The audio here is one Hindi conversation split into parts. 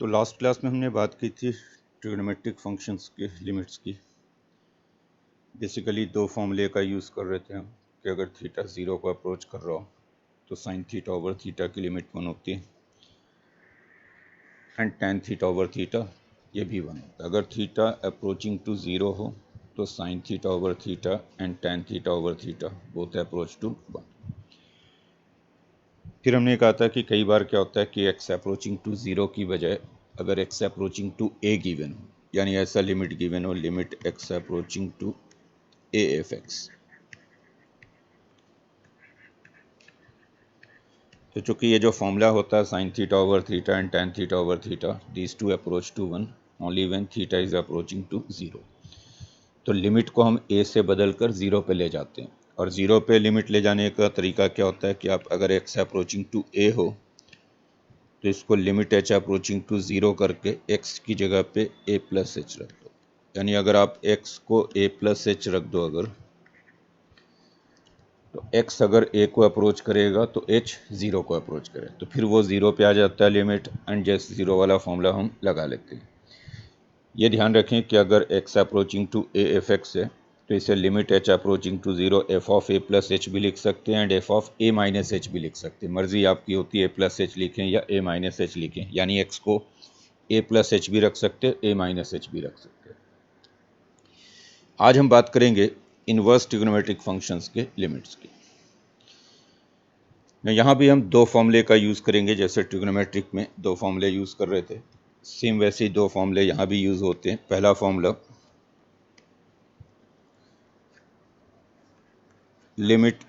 तो लास्ट क्लास में हमने बात की थी ट्रिग्नोमेट्रिक फंक्शंस के लिमिट्स की। बेसिकली दो फॉर्मूले का यूज़ कर रहे थे हम कि अगर थीटा ज़ीरो को अप्रोच कर रहा हो तो साइन थीटा ओवर थीटा की लिमिट 1 होती है and tan theta over theta ये भी 1 होता है। अगर थीटा अप्रोचिंग टू ज़ीरो हो तो sine theta over theta and tan theta over theta both approach to 1। फिर हमने कहा था कि कई बार क्या होता है कि एक्स अप्रोचिंग टू ज़ीरो की बजाय अगर x approaching to a given हो, यानी ऐसा लिमिट गिवन हो, limit x approaching to a f x, तो चूंकि ये जो फॉर्मूला होता है sine theta over theta and tan theta over theta, these two approach to 1 only when theta is approaching to zero, तो लिमिट को हम ए से बदल कर ज़ीरो पे ले जाते हैं। और ज़ीरो पे लिमिट ले जाने का तरीका क्या होता है कि आप अगर एक्स अप्रोचिंग टू ए हो तो इसको limit h approaching to zero करके x की जगह पे a प्लस एच रख दो। यानी अगर आप x को a प्लस एच रख दो अगर, तो x अगर a को अप्रोच करेगा तो h ज़ीरो को अप्रोच करे, तो फिर वो ज़ीरो पे आ जाता है लिमिट एंड जैसे ज़ीरो वाला फॉर्मूला हम लगा लेते हैं। ये ध्यान रखें कि अगर x approaching to a f x है तो इसे limit h approaching to zero f of a plus h भी लिख सकते हैं and f of a minus h भी लिख सकते हैं। मर्जी आपकी होती है a प्लस एच लिखें या a माइनस एच लिखें, यानी x को a प्लस एच भी रख सकते, a माइनस एच भी रख सकते। आज हम बात करेंगे इनवर्स ट्रिग्नोमेट्रिक फंक्शंस के लिमिट्स की। यहाँ भी हम दो फॉर्मूले का यूज़ करेंगे, जैसे ट्रिग्नोमेट्रिक में दो फॉर्मूले यूज़ कर रहे थे, सेम वैसे ही दो फॉर्मूले यहाँ भी यूज़ होते हैं। पहला formula limit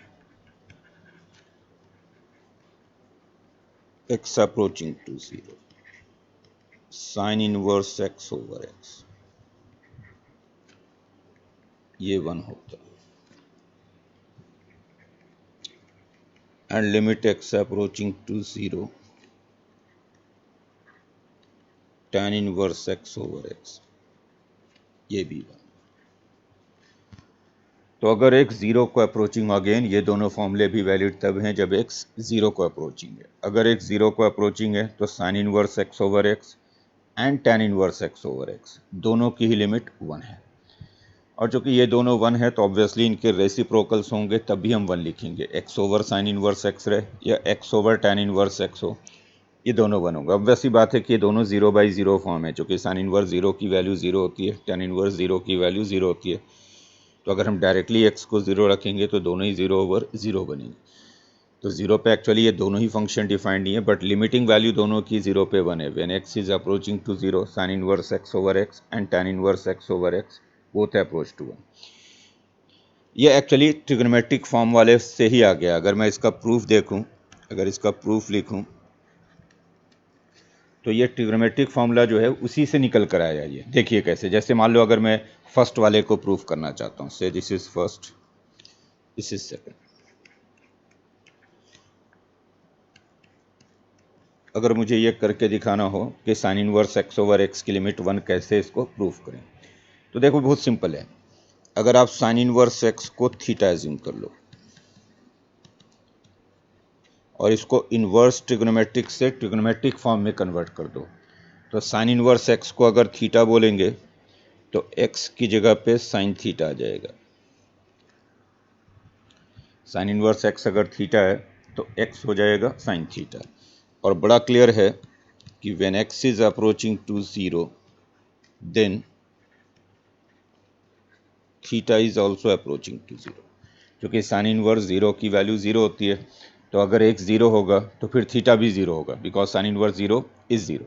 x approaching to zero sine inverse x over x, ये 1 होता है, and limit x approaching to zero tan inverse x over x, ये भी 1। तो अगर x ज़ीरो को अप्रोचिंग, अगेन ये दोनों फॉर्मूले भी वैलिड तब हैं जब x ज़ीरो को अप्रोचिंग है। अगर x ज़ीरो को अप्रोचिंग है तो sine inverse x over x and tan inverse x over x दोनों की ही लिमिट 1 है। और चूंकि ये दोनों 1 है तो ऑब्वियसली इनके रेसिप्रोकल्स होंगे, तब भी हम 1 लिखेंगे। x over sign inverse x रहे या x over tan inverse x हो, ये दोनों 1 होगा। ऑब्वियसली बात है कि ये दोनों 0/0 फॉर्म है, चूँकि साइन इनवर्स ज़ीरो की वैल्यू 0 होती है, टेन इनवर्स 0 की वैल्यू 0 होती है। तो अगर हम डायरेक्टली x को 0 रखेंगे तो दोनों ही 0/0 बनेंगे। तो 0 पे एक्चुअली ये दोनों ही फंक्शन डिफाइंड नहीं है, बट लिमिटिंग वैल्यू दोनों की 0 पे 1 है। When x is approaching to 0 sine inverse x over x and tan inverse x over x both approach to 1। ये एक्चुअली ट्रिग्नोमेट्रिक फॉर्म वाले से ही आ गया। अगर मैं इसका प्रूफ देखूं, अगर इसका प्रूफ लिखूं तो ये ट्रिग्नोमेट्रिक फॉर्मूला जो है उसी से निकल कर आया। ये देखिए कैसे, जैसे मान लो अगर मैं फर्स्ट वाले को प्रूफ करना चाहता हूँ, से this is first, this is second. अगर मुझे ये करके दिखाना हो कि sign inverse x over x की लिमिट 1 कैसे इसको प्रूफ करें, तो देखो बहुत सिंपल है। अगर आप साइन इनवर्स एक्स को थीटा एज्यूम कर लो और इसको इनवर्स ट्रिग्नोमेट्रिक से ट्रिग्नोमेट्रिक फॉर्म में कन्वर्ट कर दो, तो साइन इनवर्स एक्स को अगर थीटा बोलेंगे तो एक्स की जगह पे साइन थीटा आ जाएगा। साइन इनवर्स एक्स अगर थीटा है तो एक्स हो जाएगा साइन थीटा। और बड़ा क्लियर है कि when x is approaching to 0 then theta is also approaching to 0। क्योंकि साइन इनवर्स 0 की वैल्यू 0 होती है, तो अगर एक्स 0 होगा तो फिर थीटा भी 0 होगा, बिकॉज साइन इनवर्स 0 इज 0।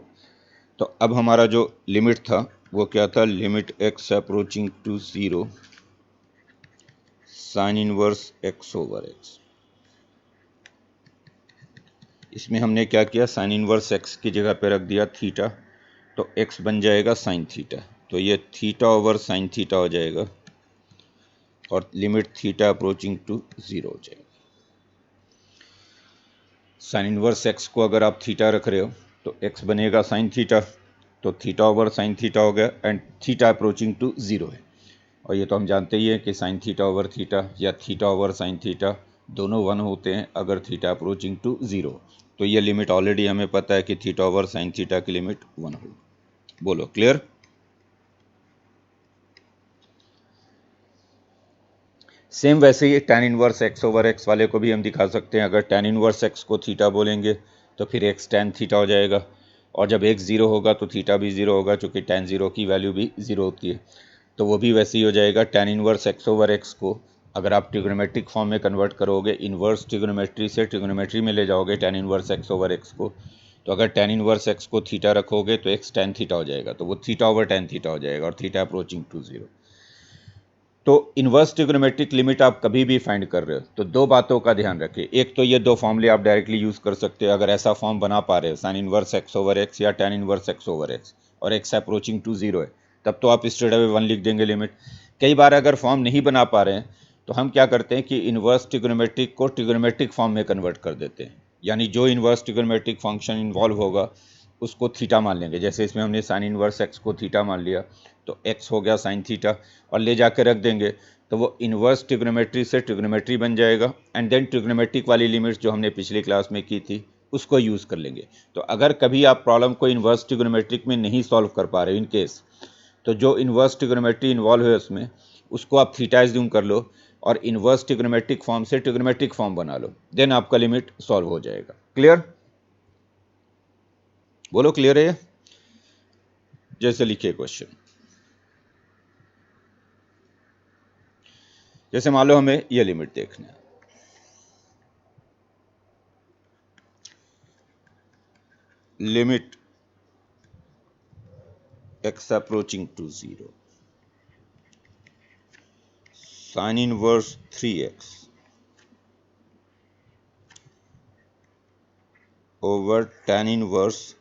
तो अब हमारा जो लिमिट था वो क्या था, limit x approaching to 0 sine inverse x over x. इसमें हमने क्या किया, साइन इनवर्स एक्स की जगह पे रख दिया थीटा, तो एक्स बन जाएगा साइन थीटा, तो ये थीटा ओवर साइन थीटा हो जाएगा और लिमिट थीटा अप्रोचिंग टू 0 हो जाएगा। साइन इनवर्स एक्स को अगर आप थीटा रख रहे हो तो एक्स बनेगा साइन थीटा, तो थीटा ओवर साइन थीटा हो गया एंड थीटा अप्रोचिंग टू 0 है। और ये तो हम जानते ही हैं कि साइन थीटा ओवर थीटा या थीटा ओवर साइन थीटा दोनों 1 होते हैं अगर थीटा अप्रोचिंग टू 0। तो ये लिमिट ऑलरेडी हमें पता है कि थीटा ओवर साइन थीटा की लिमिट 1 होगी। बोलो क्लियर? सेम वैसे ही tan inverse x over x वाले को भी हम दिखा सकते हैं। अगर tan इनवर्स x को थीटा बोलेंगे तो फिर x tan थीटा हो जाएगा, और जब x ज़ीरो होगा तो थीटा भी ज़ीरो होगा, चूँकि tan ज़ीरो की वैल्यू भी ज़ीरो होती है। तो वो भी वैसे ही हो जाएगा। tan inverse x over x को अगर आप ट्रिग्नोमेट्रिक फॉर्म में कन्वर्ट करोगे, इन्वर्स ट्रिग्नोमेट्री से ट्रिग्नोमेट्री में ले जाओगे tan inverse x over x को, तो अगर tan इनवर्स x को थीटा रखोगे तो x tan थीटा हो जाएगा, तो वो थीटा ओवर tan थीटा हो जाएगा, और थीटा अप्रोचिंग टू ज़ीरो। तो इन्वर्स ट्रिग्नोमेट्रिक लिमिट आप कभी भी फाइंड कर रहे हो तो दो बातों का ध्यान रखें। एक तो ये दो फॉर्मूले आप डायरेक्टली यूज़ कर सकते हो। अगर ऐसा फॉर्म बना पा रहे हो sign inverse x over x या tan inverse x over x, और एक्स अप्रोचिंग टू ज़ीरो है, तब तो आप स्ट्रेट अवे 1 लिख देंगे लिमिट। कई बार अगर फॉर्म नहीं बना पा रहे हैं तो हम क्या करते हैं कि इन्वर्स ट्रिग्नोमेट्रिक को ट्रिग्नोमेट्रिक फॉर्म में कन्वर्ट कर देते हैं, यानी जो इन्वर्स ट्रिग्नोमेट्रिक फंक्शन इन्वॉल्व होगा उसको थीटा मान लेंगे। जैसे इसमें हमने साइन इन्वर्स एक्स को थीटा मान लिया, तो एक्स हो गया साइन थीटा, और ले जाकर रख देंगे, तो वो इन्वर्स ट्रिग्नोमेट्री से ट्रिग्नोमेट्री बन जाएगा। एंड देन ट्रिग्नोमेट्रिक वाली लिमिट्स जो हमने पिछली क्लास में की थी उसको यूज़ कर लेंगे। तो अगर कभी आप प्रॉब्लम को इन्वर्स ट्रिग्नोमेट्रिक में नहीं सॉल्व कर पा रहे इन केस, तो जो इन्वर्स ट्रिग्नोमेट्री इन्वॉल्व है उसमें उसको आप थीटा एज्यूम कर लो, और इन्वर्स ट्रिग्नोमेट्रिक फॉर्म से ट्रिग्नोमेट्रिक फॉर्म बना लो, देन आपका लिमिट सॉल्व हो जाएगा। क्लियर? बोलो क्लियर है? जैसे लिखिए क्वेश्चन, जैसे मान लो हमें ये लिमिट देखना है, limit x approaching to zero sine inverse 3x over tan inverse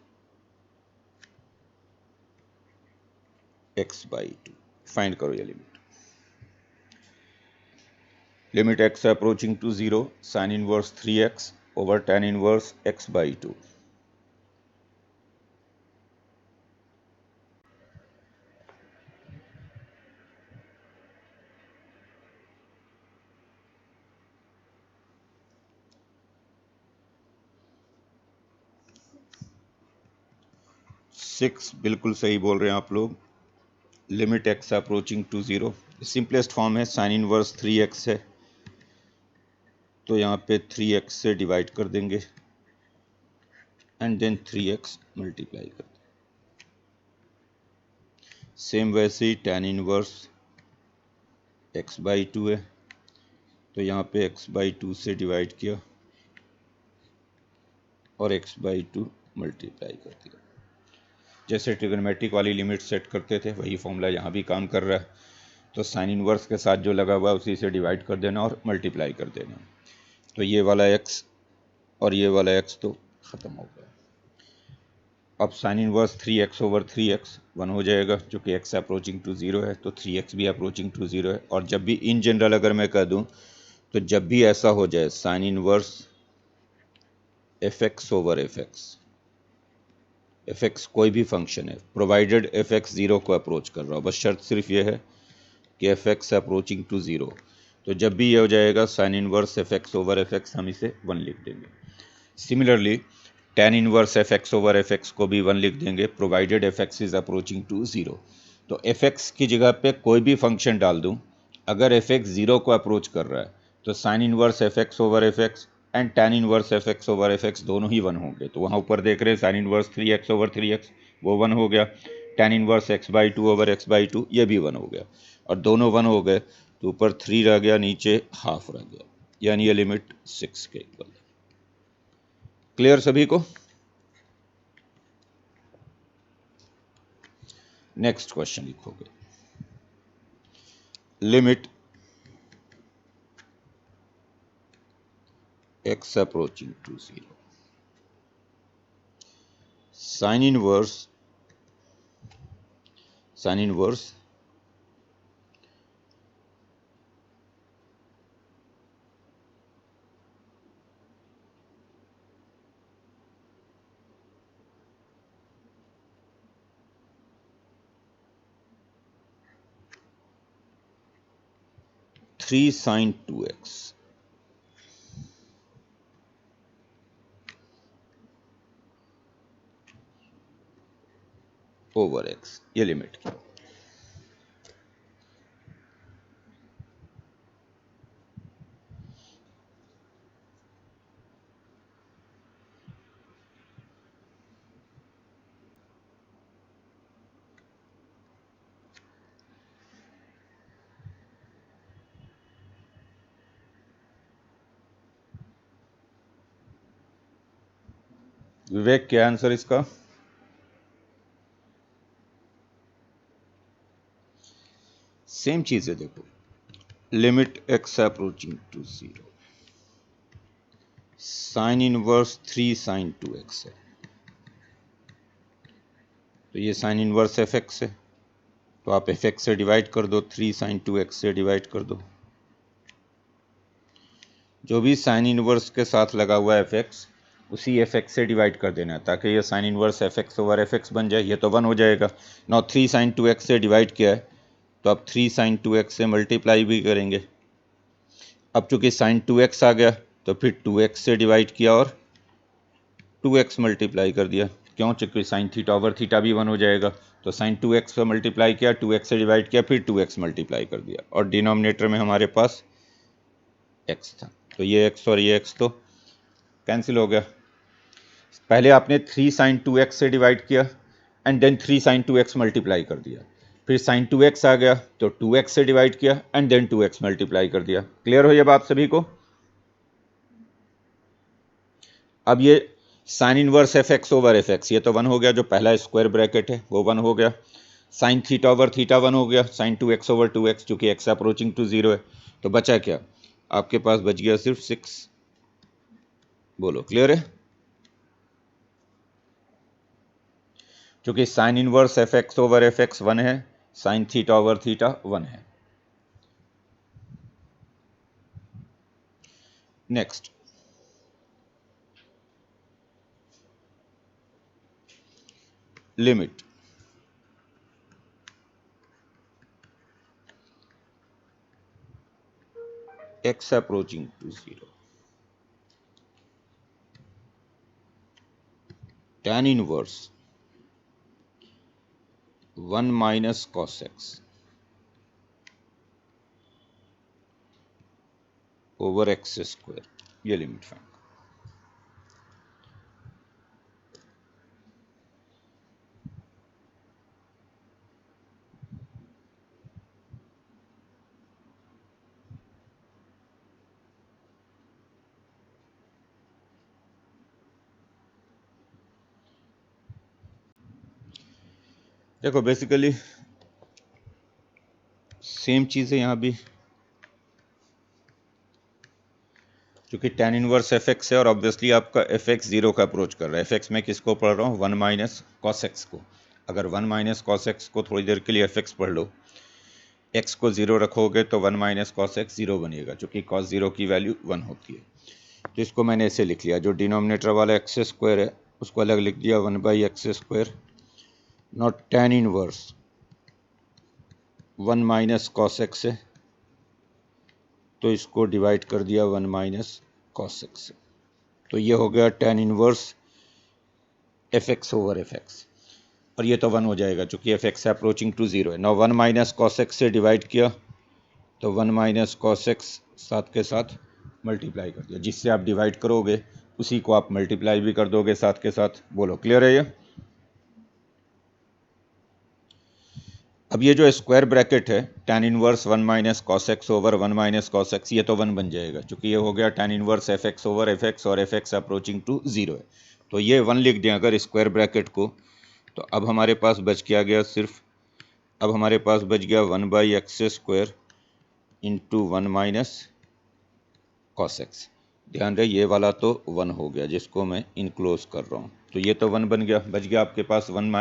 x by two. Find करो ये limit. Limit x approaching to zero sine inverse 3x over tan inverse x by two. Six बिल्कुल सही बोल रहे हैं आप लोग। Limit x approaching to zero, simplest form है साइन इनवर्स 3x है, तो यहाँ पे 3x से डिवाइड कर देंगे एंड देन 3x मल्टीप्लाई कर देंगे। सेम वैसे ही tan inverse x by to है, तो यहाँ पे x बाई टू से डिवाइड किया और x बाई टू मल्टीप्लाई कर दिया। जैसे ट्रिग्नोमेट्रिक वाली लिमिट सेट करते थे वही फॉर्मूला यहाँ भी काम कर रहा है। तो साइन इनवर्स के साथ जो लगा हुआ है उसी से डिवाइड कर देना और मल्टीप्लाई कर देना, तो ये वाला x और ये वाला x तो ख़त्म हो गया। अब sign inverse 3x over 3x 1 हो जाएगा, चूँकि x अप्रोचिंग टू ज़ीरो है तो 3x भी अप्रोचिंग टू ज़ीरो है। और जब भी इन जनरल अगर मैं कह दूँ तो जब भी ऐसा हो जाए sign inverse fx over fx कोई भी फंक्शन है, प्रोवाइडेड fx ज़ीरो को अप्रोच कर रहा हो, बस शर्त सिर्फ ये है कि fx अप्रोचिंग टू ज़ीरो, तो जब भी ये हो जाएगा sine inverse fx over fx हम इसे 1 लिख देंगे। Similarly tan inverse fx over fx को भी 1 लिख देंगे, provided fx is approaching to zero. तो fx की जगह पे कोई भी फंक्शन डाल दूं, अगर fx ज़ीरो को अप्रोच कर रहा है तो sine inverse fx over fx and tan inverse fx over fx दोनों ही 1 होंगे। तो वहाँ ऊपर देख रहे हैं sine inverse 3x over 3x वो 1 हो गया, tan inverse x by to over x by to ये भी 1 हो गया, और दोनों 1 हो गए तो ऊपर 3 रह गया, नीचे हाफ रह गया, यानी ये लिमिट 6 के इक्वल है। क्लियर सभी को? नेक्स्ट क्वेश्चन लिखोगे, limit x approaching to zero sine inverse 3 sine 2x over x, ये लिमिट की। विवेक, क्या आंसर इसका? सेम चीज है, देखो, limit x approaching to 0, sine inverse 3 sine 2x है, तो ये साइन इनवर्स एफ एक्स है, तो आप एफ एक्स से डिवाइड कर दो, 3 साइन 2x से डिवाइड कर दो। जो भी साइन इनवर्स के साथ लगा हुआ है एफ एक्स, उसी एफ एक्स से डिवाइड कर देना है, ताकि ये sine inverse f x over f x बन जाए। ये तो 1 हो जाएगा। नौ 3 साइन 2x से डिवाइड किया है, तो आप 3 साइन 2x से मल्टीप्लाई भी करेंगे। अब चूंकि साइन 2x आ गया, तो फिर 2x से डिवाइड किया और 2x मल्टीप्लाई कर दिया। क्यों? चूंकि साइन थीटा ओवर थीटा भी 1 हो जाएगा, तो साइन 2x पर मल्टीप्लाई किया, 2x से डिवाइड किया, फिर 2x मल्टीप्लाई कर दिया, और डिनोमिनेटर में हमारे पास x था, तो ये x और ये x तो कैंसिल हो गया। पहले आपने 3 साइन 2x से डिवाइड किया and then 3 sine 2x multiply कर दिया, फिर साइन 2x आ गया तो 2x से डिवाइड किया एंड देन 2x मल्टीप्लाई कर दिया। क्लियर हो ये बात सभी को? अब ये sine inverse f x over f x, ये तो 1 हो गया, जो पहला स्क्वायर ब्रैकेट है वो 1 हो गया। साइन थीटा ओवर थीटा 1 हो गया, साइन 2x ओवर 2x, चूंकि x अप्रोचिंग टू 0 है, तो बचा क्या? आपके पास बच गया सिर्फ 6। बोलो, क्लियर है? क्योंकि sine inverse f x over f x 1 है, साइन थीटा ओवर थीटा 1 है। Next, limit x approaching to 0, tan inverse 1 minus cos x over x square, ये लिमिट फाइंड। देखो, बेसिकली सेम चीज है यहाँ भी, क्योंकि tan इनवर्स एफ एक्स है और ऑब्वियसली आपका एफ एक्स 0 का अप्रोच कर रहा है। एफ एक्स में किसको पढ़ रहा हूँ? 1 माइनस कॉस एक्स को। अगर 1 माइनस कॉस एक्स को थोड़ी देर के लिए एफ एक्स पढ़ लो, एक्स को 0 रखोगे तो 1 माइनस कॉस एक्स 0 बनेगा, क्योंकि कॉस 0 की वैल्यू 1 होती है। तो इसको मैंने ऐसे लिख लिया, जो डिनोमिनेटर वाला एक्स स्क्वायर है उसको अलग लिख दिया, 1 by x square, not tan inverse 1 minus cos x से, तो इसको डिवाइड कर दिया 1 माइनस कॉस एक्स से, तो ये हो गया tan inverse f x over f x, और ये तो 1 हो जाएगा क्योंकि एफ एक्स अप्रोचिंग टू 0 है। नाउ 1 माइनस कॉस एक्स से डिवाइड किया, तो 1 माइनस कॉस एक्स साथ के साथ मल्टीप्लाई कर दिया, जिससे आप डिवाइड करोगे उसी को आप मल्टीप्लाई भी कर दोगे साथ के साथ। बोलो, क्लियर है ये? अब ये जो स्क्वायर ब्रैकेट है, tan inverse 1 minus cos x over 1 minus cos x, ये तो 1 बन जाएगा क्योंकि ये हो गया tan inverse f x over f x, और एफ एक्स अप्रोचिंग टू 0 है, तो ये 1 लिख दें अगर स्क्वायर ब्रैकेट को, तो अब हमारे पास बच क्या गया? सिर्फ अब हमारे पास बच गया 1 by x square into 1 minus cos x. ध्यान रहे, ये वाला तो 1 हो गया जिसको मैं इनक्लोज कर रहा हूँ, तो ये तो 1 बन गया, बच गया आपके पास 1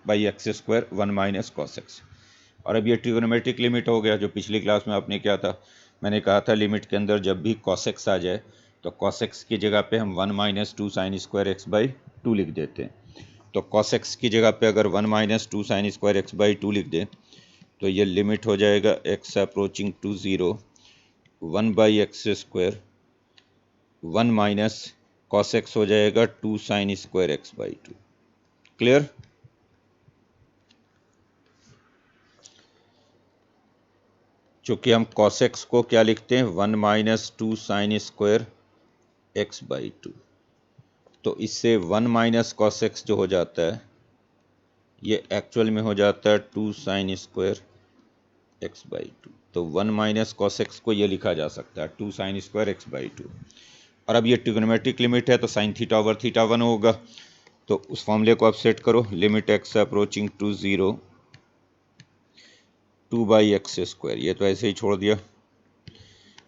by x square 1 minus cos x. और अब ये ट्रिगोनोमेट्रिक लिमिट हो गया, जो पिछली क्लास में आपने क्या था, मैंने कहा था लिमिट के अंदर जब भी cos x आ जाए तो cos x की जगह पे हम 1 minus 2 sine square x by 2 लिख देते हैं। तो cos x की जगह पे अगर 1 minus 2 sine square x by 2 लिख दें, तो ये लिमिट हो जाएगा x approaching to 0 1 by x square 1 minus cos x हो जाएगा 2 sine square x by 2। Clear? चूँकि हम cos x को क्या लिखते हैं, 1 minus 2 sine square x by 2, तो इससे 1 माइनस कॉस एक्स जो हो जाता है ये एक्चुअल में हो जाता है 2 साइन स्क्वायर एक्स बाई 2। तो 1 माइनस कॉस एक्स को ये लिखा जा सकता है 2 साइन स्क्वायर एक्स बाई 2। और अब ये ट्रिग्नोमेट्रिक लिमिट है तो साइन थीटा ओवर थीटा 1 होगा। तो उस फॉर्मूले को आप सेट करो, limit x approaching to 0 2 by x square, ये तो ऐसे ही छोड़ दिया।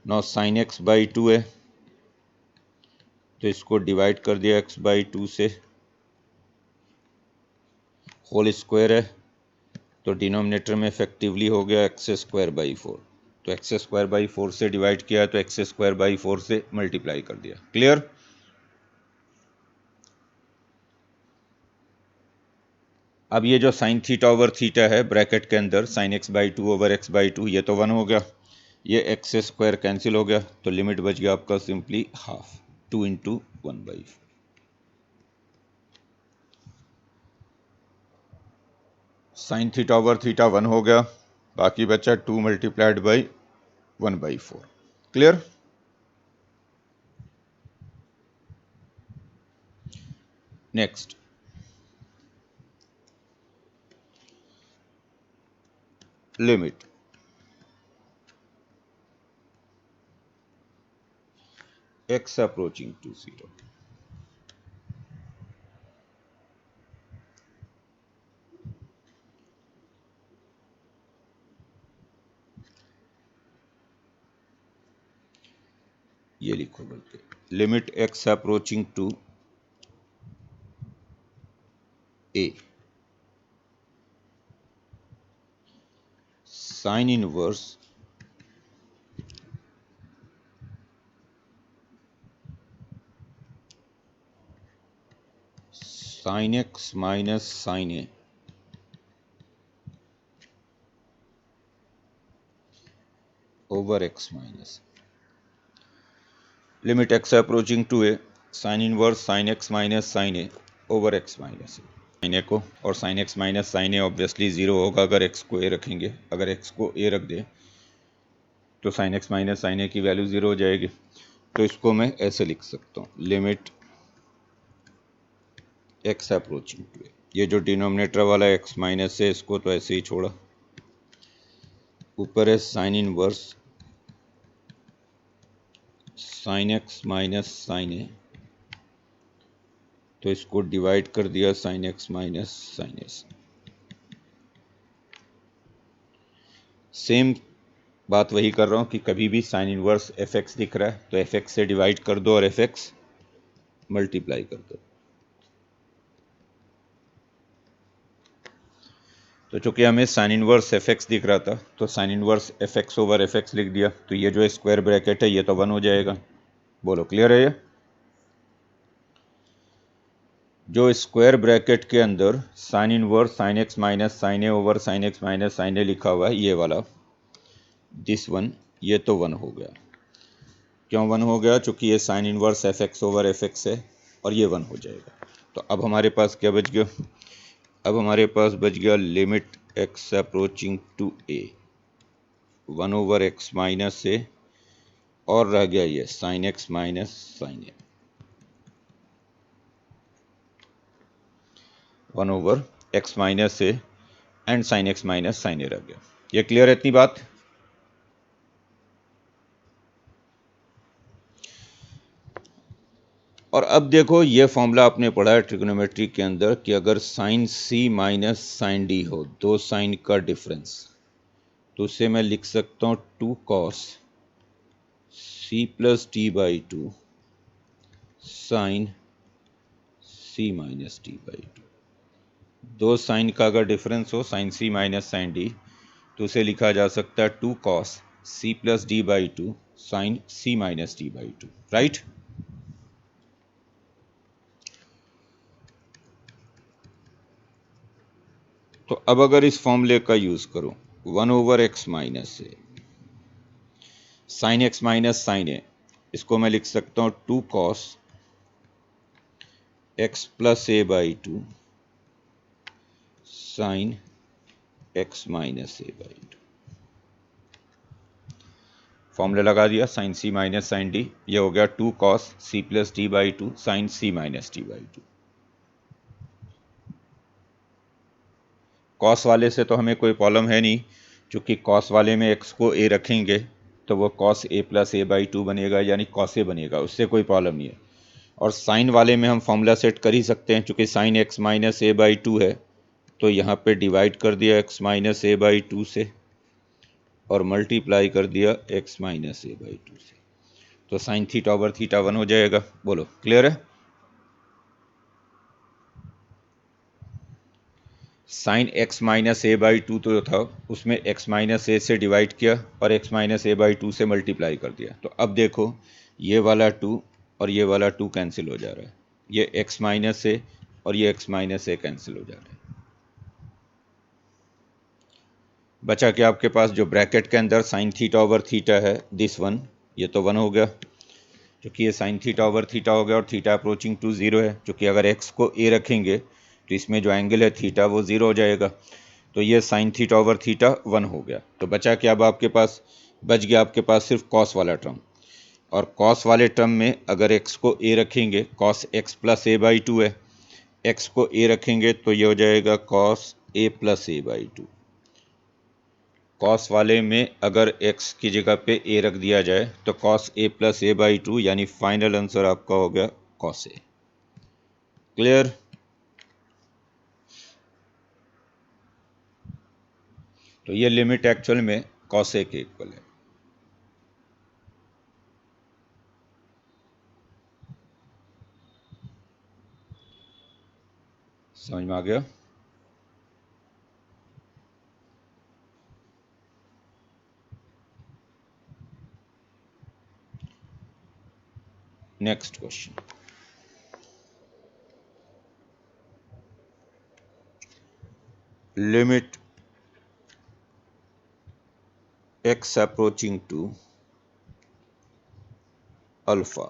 नौ साइन एक्स बाई 2 है तो इसको डिवाइड कर दिया एक्स बाई 2 से, होल स्क्वायर है तो डिनोमिनेटर में इफेक्टिवली हो गया एक्स स्क्वायर बाई 4। तो एक्स स्क्वायर बाई 4 से डिवाइड किया तो एक्स स्क्वायर बाई 4 से मल्टीप्लाई कर दिया। क्लियर? अब ये जो साइन थीटा ओवर थीटा है ब्रैकेट के अंदर, sine x by 2 over x by 2, ये तो 1 हो गया, ये एक्स स्क्वायर कैंसिल हो गया तो लिमिट बच गया आपका simply half, 2 into 1 by 4। Sine theta over theta 1 हो गया, बाकी बचा 2 multiplied by 1 by 4। Clear? Next, limit x approaching to 0। ये लिखो बल्कि, limit x approaching to a, sine inverse sine x minus sine a over x minus, limit x approaching to a, sine inverse sine x minus sine a over x minus sine a को, और साइन एक्स माइनस साइन ए ऑब्वियसली 0 होगा अगर एक्स को ए रखेंगे। अगर एक्स को ए रख दे तो साइन एक्स माइनस साइन ए की वैल्यू 0 हो जाएगी। तो इसको मैं ऐसे लिख सकता हूँ, लिमिट एक्स अप्रोचिंग टू ए, ये जो डिनोमिनेटर वाला एक्स माइनस है इसको तो ऐसे ही छोड़ा, ऊपर है sine inverse sine x minus sine a, तो इसको डिवाइड कर दिया sine x minus sine a से। सेम बात वही कर रहा हूँ कि कभी भी साइन इनवर्स एफ एक्स दिख रहा है तो एफ एक्स से डिवाइड कर दो और एफ एक्स मल्टीप्लाई कर दो। तो चूंकि हमें साइन इनवर्स एफ एक्स दिख रहा था तो sine inverse f x over f x लिख दिया, तो ये जो स्क्वायर ब्रैकेट है ये तो 1 हो जाएगा। बोलो क्लियर है? ये जो स्क्वायर ब्रैकेट के अंदर sine inverse sine x minus sine a over sine x minus sine a लिखा हुआ है, ये वाला दिस वन, ये तो 1 हो गया। क्यों 1 हो गया? चूंकि ये sine inverse f x over f x है और ये 1 हो जाएगा। तो अब हमारे पास क्या बच गया? अब हमारे पास बच गया limit x approaching to a, 1 over x minus a, और रह गया ये sine x minus sine a, 1 over x minus a and sine x minus sine a रह गया। ये क्लियर है इतनी बात? और अब देखो, ये फॉर्मूला आपने पढ़ा है ट्रिग्नोमेट्री के अंदर कि अगर sign c minus sine D हो, दो साइन का डिफरेंस, तो उसे मैं लिख सकता हूँ 2 cos c plus d by 2 sine c minus d by 2। दो साइन का अगर डिफरेंस हो sine c minus sine d, तो उसे लिखा जा सकता है 2 cos c plus d by 2 sine c minus d by 2, right? तो अब अगर इस फॉर्मूले का यूज करूं, 1 ओवर एक्स माइनस से sine x minus sine a, इसको मैं लिख सकता हूं 2 cos x plus a by 2 sine x minus a by 2। Formula लगा दिया, sine c minus sine d, ये हो गया 2 cos c plus d by 2 sine c minus d by 2। Cos वाले से तो हमें कोई प्रॉब्लम है नहीं, क्योंकि कॉस वाले में एक्स को ए रखेंगे तो वो cos A plus a by 2 बनेगा, यानी कॉस ए बनेगा, उससे कोई प्रॉब्लम नहीं है। और साइन वाले में हम फॉर्मूला सेट कर ही सकते हैं, क्योंकि sign x minus a by 2 है, तो यहाँ पे डिवाइड कर दिया एक्स माइनस ए बाई 2 से और मल्टीप्लाई कर दिया एक्स माइनस ए बाई 2 से, तो साइन थीटा ओवर थीटा 1 हो जाएगा। बोलो क्लियर है? Sign x minus a by 2 तो था, उसमें एक्स माइनस ए से डिवाइड किया और एक्स माइनस ए बाई 2 से मल्टीप्लाई कर दिया। तो अब देखो ये वाला 2 और ये वाला 2 कैंसिल हो जा रहा है, ये एक्स माइनस ए और ये एक्स माइनस ए कैंसिल हो जा रहा है। बचा कि आपके पास जो ब्रैकेट के अंदर साइन थीटा ओवर थीटा है, दिस वन, ये तो 1 हो गया, क्योंकि ये साइन थीटा ओवर थीटा हो गया और थीटा अप्रोचिंग टू 0 है, क्योंकि अगर एक्स को ए रखेंगे तो इसमें जो एंगल है थीटा वो 0 हो जाएगा। तो ये साइन थीटा ओवर थीटा 1 हो गया। तो बचा कि अब आपके पास बच गया आपके पास सिर्फ कॉस वाला टर्म, और कॉस वाले टर्म में अगर एक्स को ए रखेंगे, cos x plus a by 2 है, एक्स को ए रखेंगे तो ये हो जाएगा cos A plus a by 2। Cos वाले में अगर x की जगह पे a रख दिया जाए तो cos a plus a by 2, यानी फाइनल आंसर आपका हो गया कॉस a। क्लियर? तो ये लिमिट एक्चुअल में कॉस a के इक्वल है। समझ में आ गया? Next question, limit x approaching to alpha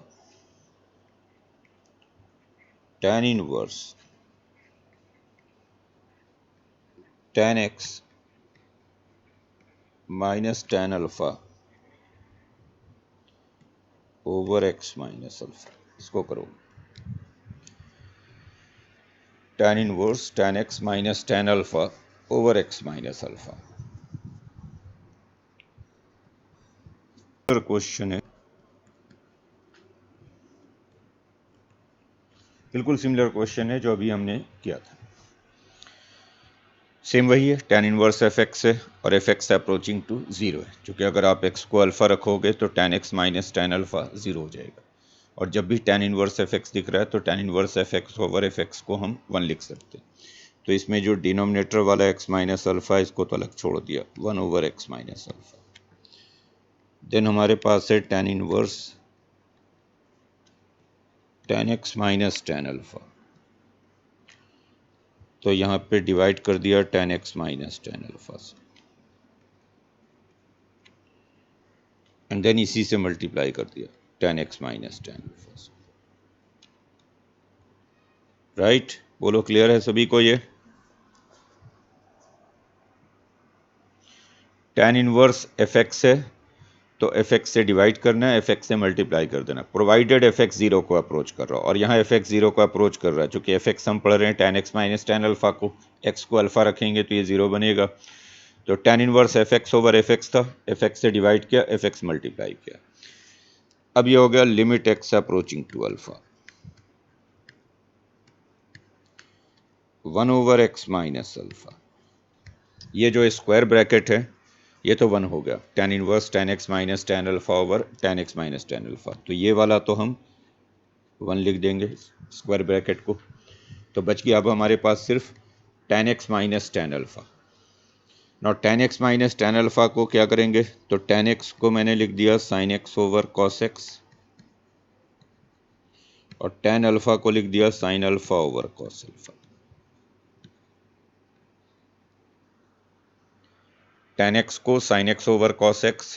tan inverse tan x minus tan alpha over x minus alpha. इसको करो, tan inverse tan x minus tan alpha over x minus alpha. Question है, बिल्कुल सिमिलर क्वेश्चन है जो अभी हमने किया था, सेम वही है, tan इनवर्स एफ एक्स है और एफ एक्स अप्रोचिंग टू 0 है, क्योंकि अगर आप x को अल्फा रखोगे तो tan x minus tan alpha 0 हो जाएगा, और जब भी tan इनवर्स एफ एक्स दिख रहा है तो tan inverse f x over f x को हम 1 लिख सकते हैं। तो इसमें जो डिनोमिनेटर वाला x माइनस अल्फा इसको तो अलग छोड़ दिया, 1 over x minus alpha. Then हमारे पास है tan inverse tan x minus tan alpha, तो यहाँ पे डिवाइड कर दिया tan x minus tan alpha से, एंड देन इसी से मल्टीप्लाई कर दिया tan x minus tan alpha से। राइट? बोलो क्लियर है सभी को? ये tan इनवर्स एफ एक्स है तो एफ एक्स से डिवाइड करना है, एफ एक्स से मल्टीप्लाई कर देना, प्रोवाइडेड एफ एक्स 0 को अप्रोच कर रहा हो, और यहाँ एफ एक्स 0 को अप्रोच कर रहा है, चूंकि एफ एक्स हम पढ़ रहे हैं tan x minus tan alpha को, x को अल्फा रखेंगे तो ये 0 बनेगा। तो tan inverse f x over f x था, एफ एक्स से डिवाइड किया, एफ एक्स मल्टीप्लाई किया। अब ये हो गया limit x approaching to alpha 1 over x minus alpha, ये जो स्क्वायर ब्रैकेट है ये तो 1 हो गया, tan inverse tan x minus tan alpha over tan x minus tan alpha, तो ये वाला तो हम 1 लिख देंगे स्क्वायर ब्रैकेट को। तो बच गया अब हमारे पास सिर्फ tan x minus tan alpha. Now tan x minus tan alpha को क्या करेंगे, तो tan x को मैंने लिख दिया sin x over cos x, और tan अल्फा को लिख दिया sin alpha over cos alpha. tan x को sin x over cos x,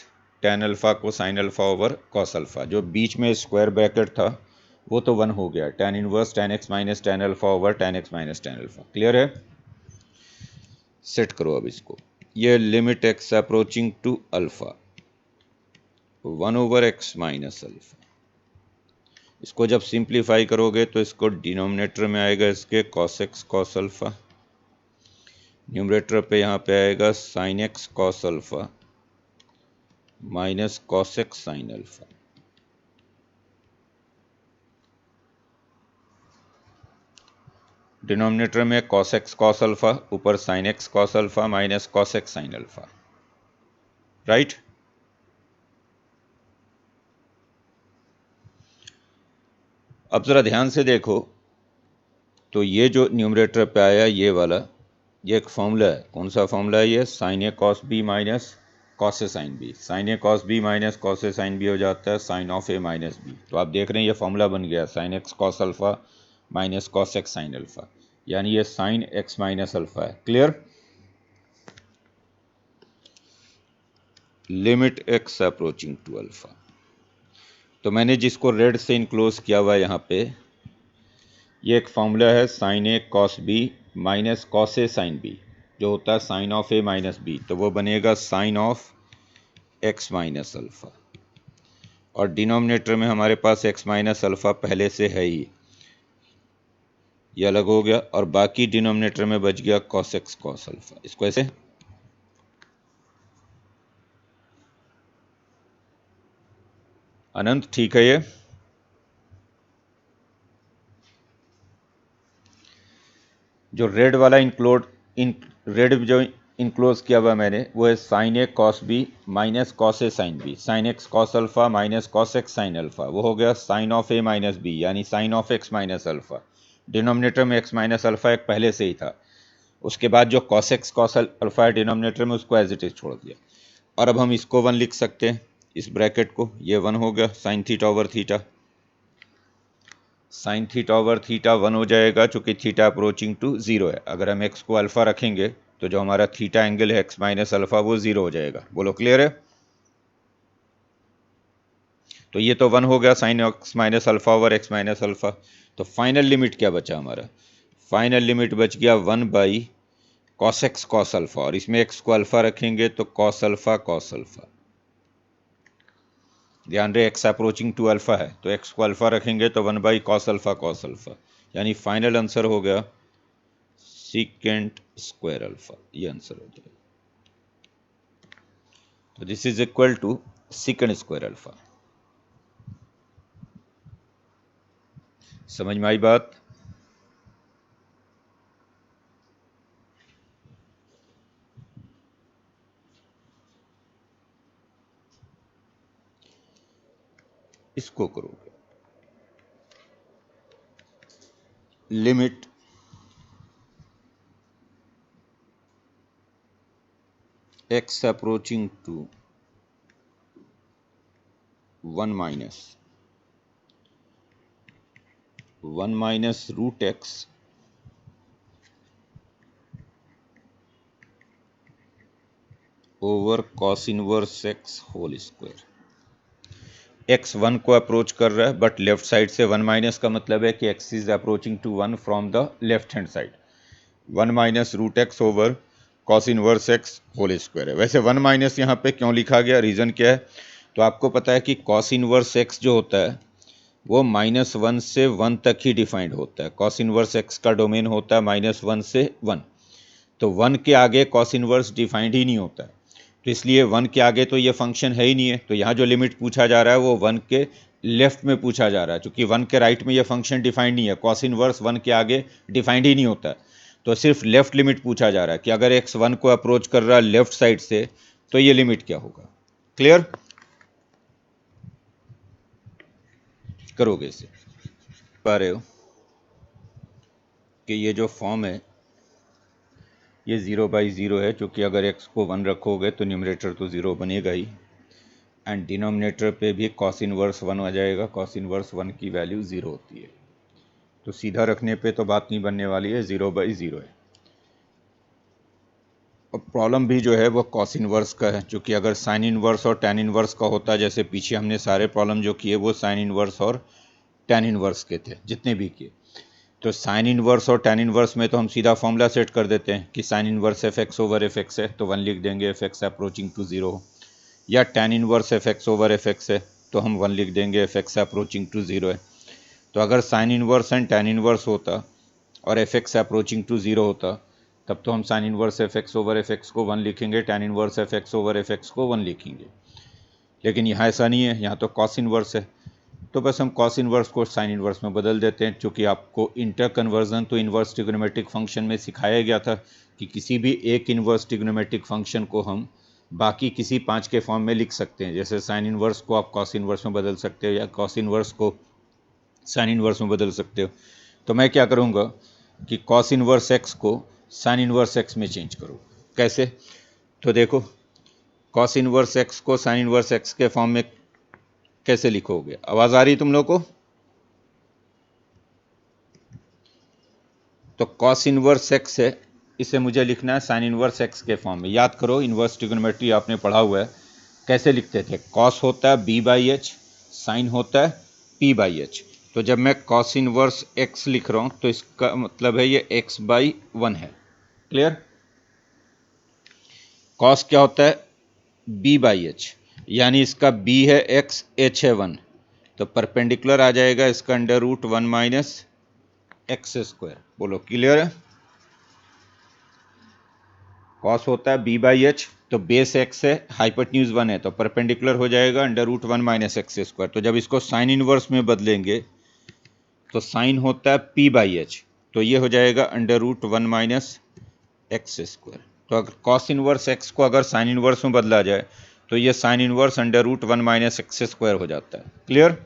tan alpha को sin alpha over cos alpha, जो बीच में स्क्वायर ब्रैकेट था वो तो 1 हो गया, tan inverse tan x minus tan alpha over tan x minus tan alpha. Clear है? सेट करो अब इसको, ये limit x approaching to alpha 1/x minus alpha. इसको जब सिंप्लीफाई करोगे तो इसको डिनोमिनेटर में आएगा इसके cos x cos alpha, numerator पे यहाँ पे आएगा sin x cos alpha minus cos x sin alpha. Denominator में cos x cos अल्फा, ऊपर sin x cos alpha minus cos x sin alpha, right. अब जरा ध्यान से देखो तो ये जो न्यूमरेटर पे आया ये वाला, ये एक फॉर्मूला है। कौन सा फॉर्मूला है ये? sin a cos b minus cos a sin b। sin a cos b minus cos a sin b हो जाता है sin of a minus b। तो आप देख रहे हैं ये फॉर्मूला बन गया sin x cos alpha minus cos x sin alpha, यानी ये sin x माइनस अल्फा है। Clear? Limit x approaching to alpha. तो मैंने जिसको रेड से इनक्लोज किया हुआ है यहाँ पे, ये एक फॉर्मूला है sin a cos b minus cos a sin b, जो होता है sin of a minus b, तो वो बनेगा sin of x minus alpha. और डिनोमिनेटर में हमारे पास x माइनस अल्फा पहले से है ही, ये अलग हो गया, और बाकी डिनोमिनेटर में बच गया cos x cos अल्फा। इसको ऐसे अनंत, ठीक है। ये जो रेड वाला रेड जो इनक्लोज किया हुआ मैंने, वो है sin a cos b minus cos a sin b, sin x cos alpha minus cos x sin alpha, वो हो गया sin of a minus b, यानी sin of x minus alpha. Denominator में x माइनस अल्फा एक पहले से ही था, उसके बाद जो cos x cos अल्फा है डिनोमिनेटर में, उसको एज इट इज छोड़ दिया। और अब हम इसको 1 लिख सकते हैं, इस ब्रैकेट को, ये 1 हो गया sin theta over theta. Sign theta over theta 1 हो जाएगा, चूंकि थीटा अप्रोचिंग टू 0 है। अगर हम x को अल्फा रखेंगे तो जो हमारा थीटा एंगल है x माइनस अल्फा, वो 0 हो जाएगा। बोलो क्लियर है? तो ये तो 1 हो गया sine x minus alpha over x minus alpha. तो फाइनल लिमिट क्या बचा हमारा? फाइनल लिमिट बच गया 1 by cos x cos alpha, और इसमें x को अल्फा रखेंगे तो कॉस अल्फा कॉस अल्फा। ध्यान रहे x अप्रोचिंग टू अल्फा है, तो x को अल्फा रखेंगे तो 1 by cos alpha cos alpha, यानी फाइनल आंसर हो गया सीकेंट स्क्वायर अल्फा। ये आंसर हो जाएगा। तो this is equal to secant square alpha. समझ में आई बात? इसको करोगे, limit x approaching to 1 minus root x over cos inverse x whole square. x 1 को अप्रोच कर रहा है, बट लेफ्ट साइड से 1 माइनस का मतलब है कि x is approaching to 1 from the left hand side. 1 minus root x over cos inverse x whole square है। वैसे 1 माइनस यहाँ पे क्यों लिखा गया, रीज़न क्या है? तो आपको पता है कि कॉस इनवर्स एक्स जो होता है वो -1 से 1 तक ही डिफाइंड होता है। कॉस इनवर्स एक्स का डोमेन होता है -1 से 1, तो 1 के आगे कॉस इनवर्स डिफाइंड ही नहीं होता है, तो इसलिए 1 के आगे तो ये फंक्शन है ही नहीं है। तो यहाँ जो लिमिट पूछा जा रहा है वो 1 के लेफ्ट में पूछा जा रहा है, क्योंकि 1 के राइट में ये फंक्शन डिफाइंड नहीं है। कॉस इनवर्स 1 के आगे डिफाइंड ही नहीं होता है, तो सिर्फ लेफ्ट लिमिट पूछा जा रहा है कि अगर x 1 को अप्रोच कर रहा है लेफ्ट साइड से तो ये लिमिट क्या होगा। क्लियर? करोगे इसे, पा रहे हो कि ये जो फॉर्म है ये 0/0 है, क्योंकि अगर x को 1 रखोगे तो न्यूमरेटर तो 0 बनेगा ही, एंड डिनोमिनेटर पे भी कॉस इनवर्स 1 आ जाएगा। कॉस इनवर्स 1 की वैल्यू 0 होती है, तो सीधा रखने पे तो बात नहीं बनने वाली है, 0/0 है। और प्रॉब्लम भी जो है वो कॉस इनवर्स का है, क्योंकि अगर साइन इनवर्स और टैन इनवर्स का होता, जैसे पीछे हमने सारे प्रॉब्लम जो किए वो साइन इनवर्स और टैन इनवर्स के थे जितने भी किए, तो साइन इनवर्स और टैन इनवर्स में तो हम सीधा फॉर्मूला सेट कर देते हैं कि sign inverse f x over f x है, तो 1 लिख देंगे, एफ एक्स अप्रोचिंग टू 0। या tan inverse f x over f x है तो हम 1 लिख देंगे, एफ एक्स अप्रोचिंग टू 0 है। तो अगर sine inverse and tan inverse होता और एफ एक्स अप्रोचिंग टू 0 होता तब तो हम sine inverse f x over f x को 1 लिखेंगे, tan inverse f x over f x को 1 लिखेंगे। लेकिन यहाँ ऐसा नहीं है, यहाँ तो कॉस इनवर्स है, तो बस हम कॉस इनवर्स को साइन इनवर्स में बदल देते हैं। क्योंकि आपको इंटर कन्वर्जन तो इनवर्स ट्रिग्नोमेट्रिक फंक्शन में सिखाया गया था कि किसी भी एक इनवर्स ट्रिग्नोमेट्रिक फंक्शन को हम बाकी किसी 5 के फॉर्म में लिख सकते हैं। जैसे साइन इनवर्स को आप कॉस इनवर्स में बदल सकते हो या कॉस इनवर्स को साइन इनवर्स में बदल सकते हो। तो मैं क्या करूँगा कि कॉस इनवर्स एक्स को साइन इनवर्स एक्स में चेंज करूँ। कैसे? तो देखो, कॉस इनवर्स एक्स को साइन इनवर्स एक्स के फॉर्म में कैसे लिखोगे? आवाज़ आ रही तुम लोग को? तो कॉस इनवर्स एक्स है, इसे मुझे लिखना है साइन इनवर्स एक्स के फॉर्म में। याद करो, इनवर्स ट्रिग्नोमेट्री आपने पढ़ा हुआ है, कैसे लिखते थे? कॉस होता है बी बाई एच, साइन होता है पी बाई एच। तो जब मैं कॉस इनवर्स एक्स लिख रहा हूं तो इसका मतलब है ये एक्स बाई 1 है। क्लियर? कॉस क्या होता है? बी बाई एच, यानी इसका बी है एक्स, एच है 1, तो परपेंडिकुलर आ जाएगा इसका under root 1 minus x square. बोलो क्लियर है? कॉस होता है बी बाई एच, तो बेस एक्स है, हाइपोटेन्यूज 1 है, तो परपेंडिकुलर हो जाएगा under root 1 minus x square. तो जब इसको साइन इनवर्स में बदलेंगे तो साइन होता है पी बाई एच, तो ये हो जाएगा under root 1 minus x square. तो अगर कॉस इनवर्स एक्स को अगर साइन इनवर्स में बदला जाए तो ये sine inverse under root 1 minus x square हो जाता है। क्लियर?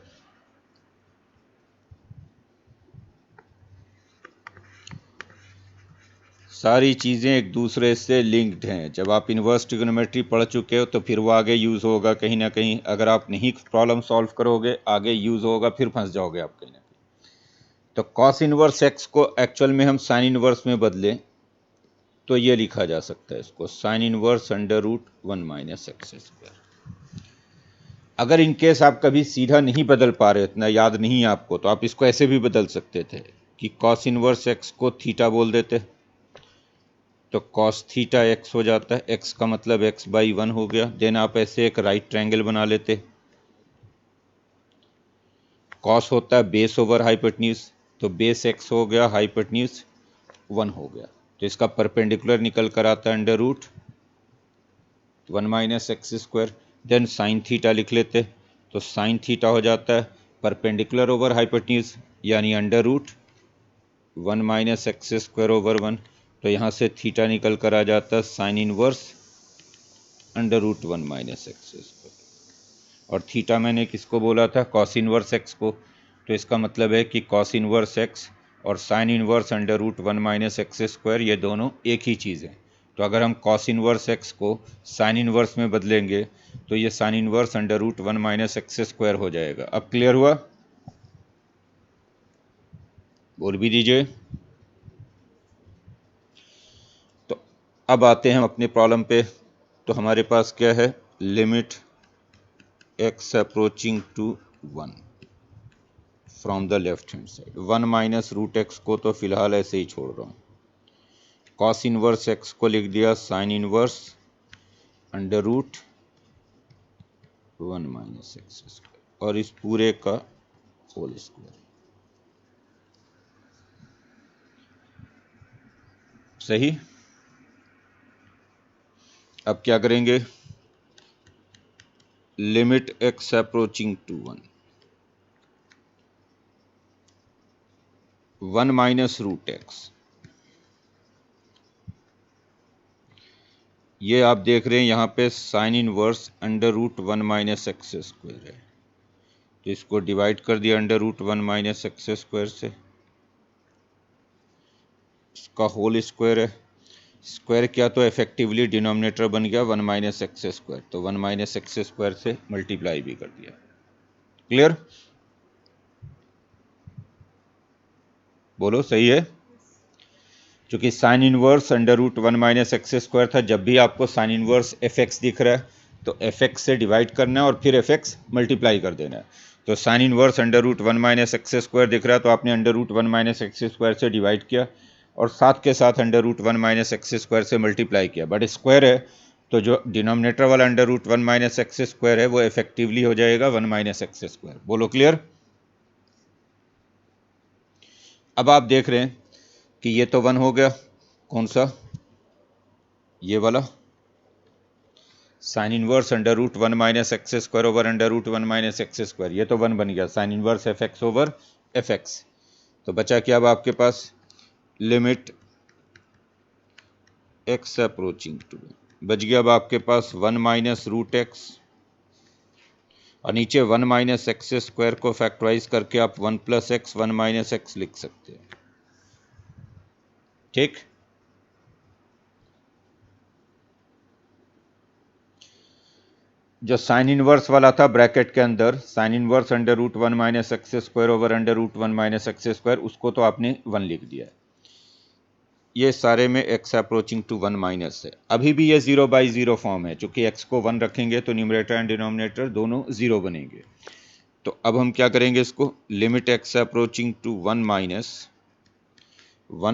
सारी चीज़ें एक दूसरे से लिंक्ड हैं। जब आप इनवर्स ट्रिग्नोमेट्री पढ़ चुके हो तो फिर वो आगे यूज़ होगा कहीं ना कहीं। अगर आप नहीं प्रॉब्लम सॉल्व करोगे आगे यूज़ होगा, फिर फंस जाओगे आप कहीं ना कहीं। तो कॉस इनवर्स एक्स को एक्चुअल में हम साइन इनवर्स में बदलें तो ये लिखा जा सकता है इसको sine inverse under root 1 minus x square. अगर इनकेस आप कभी सीधा नहीं बदल पा रहे, इतना याद नहीं है आपको, तो आप इसको ऐसे भी बदल सकते थे कि कॉस इनवर्स एक्स को थीटा बोल देते, तो कॉस थीटा एक्स हो जाता है, एक्स का मतलब एक्स बाई 1 हो गया। देन आप ऐसे एक राइट ट्रायंगल बना लेते, कॉस होता है बेस ओवर हाइपोटेन्यूज, तो बेस एक्स हो गया, हाइपोटेन्यूज 1 हो गया, तो इसका परपेंडिकुलर निकल कर आता है under root 1 minus x square. Then sine theta लिख लेते, तो साइन थीटा हो जाता है परपेंडिकुलर ओवर हाइपोटेन्यूज, यानी under root 1 minus x square over 1। तो यहाँ से थीटा निकल कर आ जाता है sine inverse under root 1 minus x square. और थीटा मैंने किसको बोला था? कॉस इनवर्स एक्स को। तो इसका मतलब है कि कॉस इनवर्स एक्स और sine inverse under root 1 minus x square ये दोनों एक ही चीज़ है। तो अगर हम कॉस इनवर्स एक्स को साइन इनवर्स में बदलेंगे तो ये sine inverse under root 1 minus x square हो जाएगा। अब क्लियर हुआ? बोल भी दीजिए। तो अब आते हैं हम अपने प्रॉब्लम पे। तो हमारे पास क्या है? Limit x approaching to 1 from the left hand side. 1 minus root x को तो फिलहाल ऐसे ही छोड़ रहा हूँ। कॉस इनवर्स एक्स को लिख दिया sine inverse under root 1 minus x square, और इस पूरे का होल स्क्वायर। सही? अब क्या करेंगे? Limit x approaching to 1 minus root x, ये आप देख रहे हैं यहाँ पे sine inverse under root 1 minus x square है, तो इसको डिवाइड कर दिया under root 1 minus x square से, इसका होल स्क्वायर है। स्क्वायर किया तो इफेक्टिवली डिनोमिनेटर बन गया 1 माइनस एक्स स्क्वायर, तो 1 माइनस एक्स स्क्वायर से मल्टीप्लाई भी कर दिया। क्लियर? बोलो सही है? क्योंकि sine inverse under root 1 minus x square था, जब भी आपको साइन इनवर्स एफ एक्स दिख रहा है तो एफ एक्स से डिवाइड करना है और फिर एफ एक्स मल्टीप्लाई कर देना है। तो sine inverse under root 1 minus x square दिख रहा है तो आपने under root 1 minus x square से डिवाइड किया और साथ के साथ under root 1 minus x square से मल्टीप्लाई किया, बट स्क्वायर है तो जो डिनोमिनेटर वाला under root 1 minus x square है वो इफेक्टिवली हो जाएगा 1 माइनस एक्स स्क्वायर। बोलो क्लियर। अब आप देख रहे हैं कि ये तो 1 हो गया, कौन सा, ये वाला sine inverse under root 1 minus x square over under root 1 minus x square, ये तो 1 बन गया, sine inverse f x over f x. तो बचा क्या अब आपके पास, लिमिट एक्स अप्रोचिंग टू, बच गया अब आपके पास 1 माइनस रूट एक्स, और नीचे 1 माइनस एक्स स्क्वायर को फैक्टराइज करके आप 1 प्लस एक्स 1 माइनस एक्स लिख सकते हैं। ठीक, जो साइन इनवर्स वाला था ब्रैकेट के अंदर, sine inverse under root 1 minus x square over under root 1 minus x square, उसको तो आपने 1 लिख दिया है। ये सारे में x अप्रोचिंग टू 1 माइनस है, अभी भी ये 0/0 फॉर्म है, चूंकि x को 1 रखेंगे तो न्यूमरेटर एंड डिनोमिनेटर दोनों 0 बनेंगे। तो अब हम क्या करेंगे, इसको limit x approaching to 1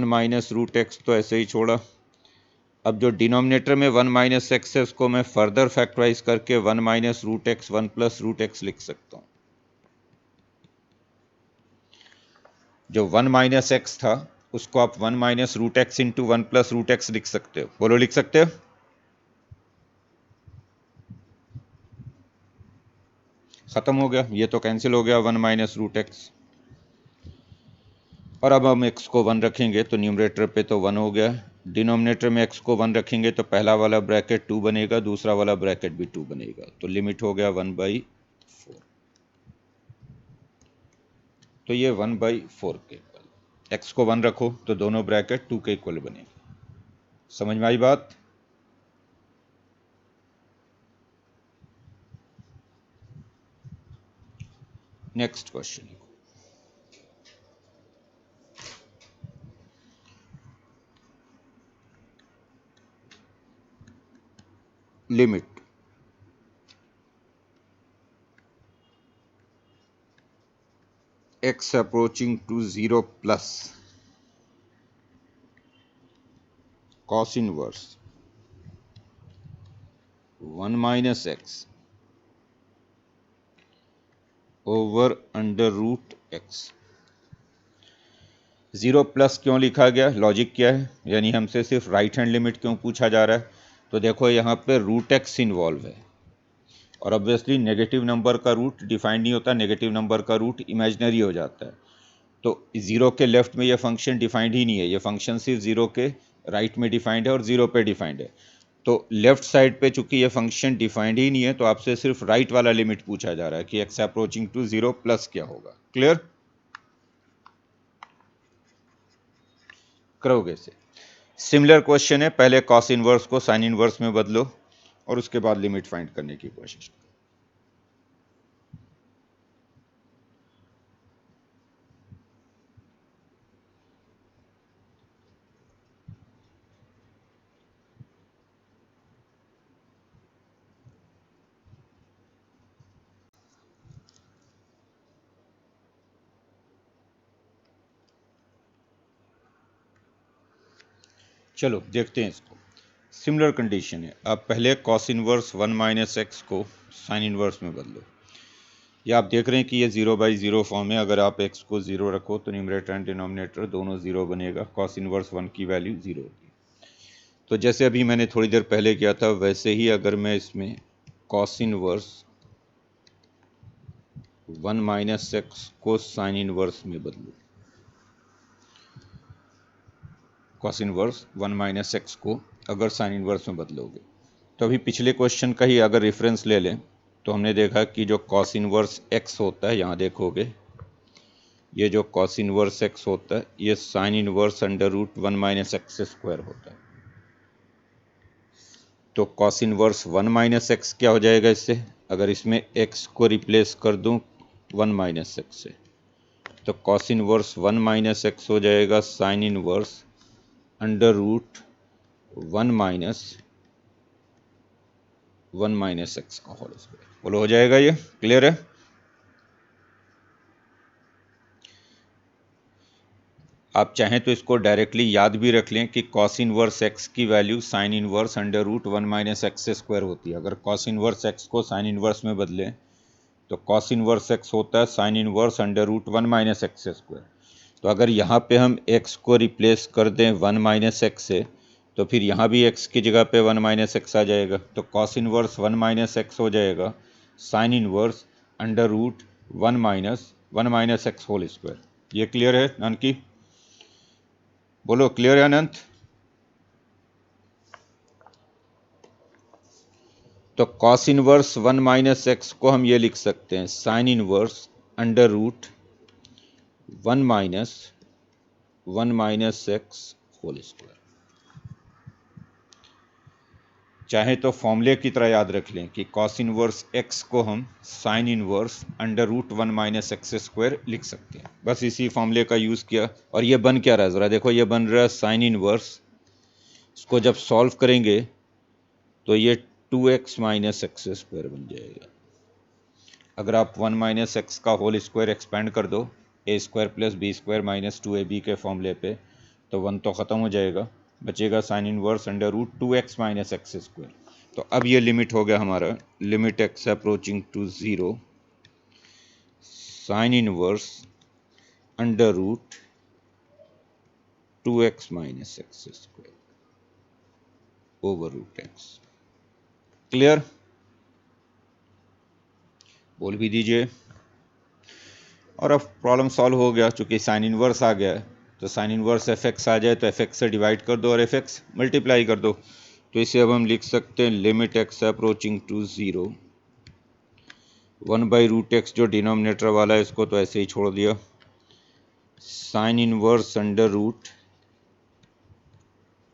minus root x तो ऐसे ही छोड़ा। अब जो डिनोमिनेटर में 1 माइनस एक्स है उसको मैं फर्दर फैक्टराइज करके 1 minus root x 1 plus root x लिख सकता हूँ। जो 1 माइनस एक्स था उसको आप 1 minus root x into 1 plus root x लिख सकते हो। बोलो लिख सकते हो। खत्म हो गया, ये तो कैंसिल हो गया 1 माइनस रूट एक्स। और अब हम x को 1 रखेंगे तो न्यूमरेटर पे तो 1 हो गया, डिनोमिनेटर में x को 1 रखेंगे तो पहला वाला ब्रैकेट 2 बनेगा, दूसरा वाला ब्रैकेट भी 2 बनेगा, तो लिमिट हो गया 1/4। तो ये 1/4 के इक्वल, x को 1 रखो तो दोनों ब्रैकेट 2 के इक्वल बनेंगे। समझ में आई बात। Next question, limit x approaching to 0 plus cos inverse 1 minus x over under root x. 0 plus क्यों लिखा गया, लॉजिक क्या है, यानी हमसे सिर्फ राइट हैंड लिमिट क्यों पूछा जा रहा है। तो देखो यहाँ पे रूट एक्स इन्वॉल्व है, और ऑब्वियसली नेगेटिव नंबर का रूट डिफाइंड नहीं होता, नेगेटिव नंबर का रूट इमेजिनरी हो जाता है। तो 0 के लेफ्ट में ये फंक्शन डिफाइंड ही नहीं है, ये फंक्शन सिर्फ 0 के राइट में डिफाइंड है और 0 पे डिफाइंड है। तो लेफ्ट साइड पे चूंकि ये फंक्शन डिफाइंड ही नहीं है तो आपसे सिर्फ राइट वाला लिमिट पूछा जा रहा है कि एक्स अप्रोचिंग टू 0 प्लस क्या होगा। क्लियर करोगे से। सिमिलर क्वेश्चन है, पहले कॉस इनवर्स को साइन इनवर्स में बदलो और उसके बाद लिमिट फाइंड करने की कोशिश करो। चलो देखते हैं इसको। सिमिलर कंडीशन है, अब पहले कॉस इनवर्स 1 माइनस एक्स को साइन इनवर्स में बदलो। ये आप देख रहे हैं कि ये 0/0 फॉर्म है, अगर आप x को 0 रखो तो न्यूमरेटर एंड डिनोमिनेटर दोनों 0 बनेगा, कॉस इनवर्स 1 की वैल्यू 0 होगी। तो जैसे अभी मैंने थोड़ी देर पहले किया था वैसे ही अगर मैं इसमें कॉस इनवर्स 1 माइनस एक्स को साइन इनवर्स में बदलूँ, कॉस इनवर्स 1 माइनस एक्स को अगर साइन इनवर्स में बदलोगे, तो अभी पिछले क्वेश्चन का ही अगर रेफरेंस ले लें तो हमने देखा कि जो कॉस इनवर्स एक्स होता है, यहाँ देखोगे ये जो कॉस इनवर्स एक्स होता है ये sine inverse under root 1 minus x square होता है। तो कॉस इनवर्स 1 माइनस एक्स क्या हो जाएगा इससे, अगर इसमें x को रिप्लेस कर दूं 1 माइनस एक्स से, तो कॉस इनवर्स 1 माइनस एक्स हो जाएगा sine inverse under root 1 minus x का होल स्क्वायर। बोलो हो जाएगा, ये क्लियर है। आप चाहें तो इसको डायरेक्टली याद भी रख लें कि कॉस इनवर्स एक्स की value sine inverse under root 1 minus x square होती है। अगर कॉस इनवर्स एक्स को साइन इनवर्स में बदलें तो कॉस इनवर्स एक्स होता है sine inverse under root 1 minus x square. तो अगर यहाँ पे हम x को रिप्लेस कर दें 1 माइनस एक्स से, तो फिर यहाँ भी x की जगह पे 1 माइनस एक्स आ जाएगा। तो कॉस इनवर्स 1 माइनस एक्स हो जाएगा sine inverse under root 1 minus x whole square. ये क्लियर है नानकी? बोलो क्लियर है अनंत? तो कॉस इनवर्स 1 माइनस एक्स को हम ये लिख सकते हैं sine inverse under root 1 minus x whole square. चाहे तो फॉर्मूले की तरह याद रख लें कि कॉस इनवर्स एक्स को हम sine inverse under root 1 minus x square लिख सकते हैं। बस इसी फॉर्मूले का यूज़ किया। और ये बन क्या रहा है ज़रा देखो, ये बन रहा है साइन इनवर्स। इसको जब सॉल्व करेंगे तो ये 2x माइनस एक्स स्क्वायर बन जाएगा। अगर आप 1 माइनस एक्स का होल स्क्वायर एक्सपेंड कर दो a square plus b square minus 2ab के फॉर्मूले पे, तो 1 तो ख़त्म हो जाएगा, बचेगा sine inverse under root 2x minus x square. तो अब ये लिमिट हो गया हमारा, limit x approaching to 0 sine inverse under root 2x minus x square over root x। Clear? बोल भी दीजिए। और अब प्रॉब्लम सॉल्व हो गया। चूंकि साइन इनवर्स आ गया है तो साइन इनवर्स एफ एक्स आ जाए तो एफ एक्स से डिवाइड कर दो और एफ एक्स मल्टीप्लाई कर दो। तो इसे अब हम लिख सकते हैं limit x approaching to 0 1 by root x, जो डिनोमिनेटर वाला है इसको तो ऐसे ही छोड़ दिया, sine inverse under root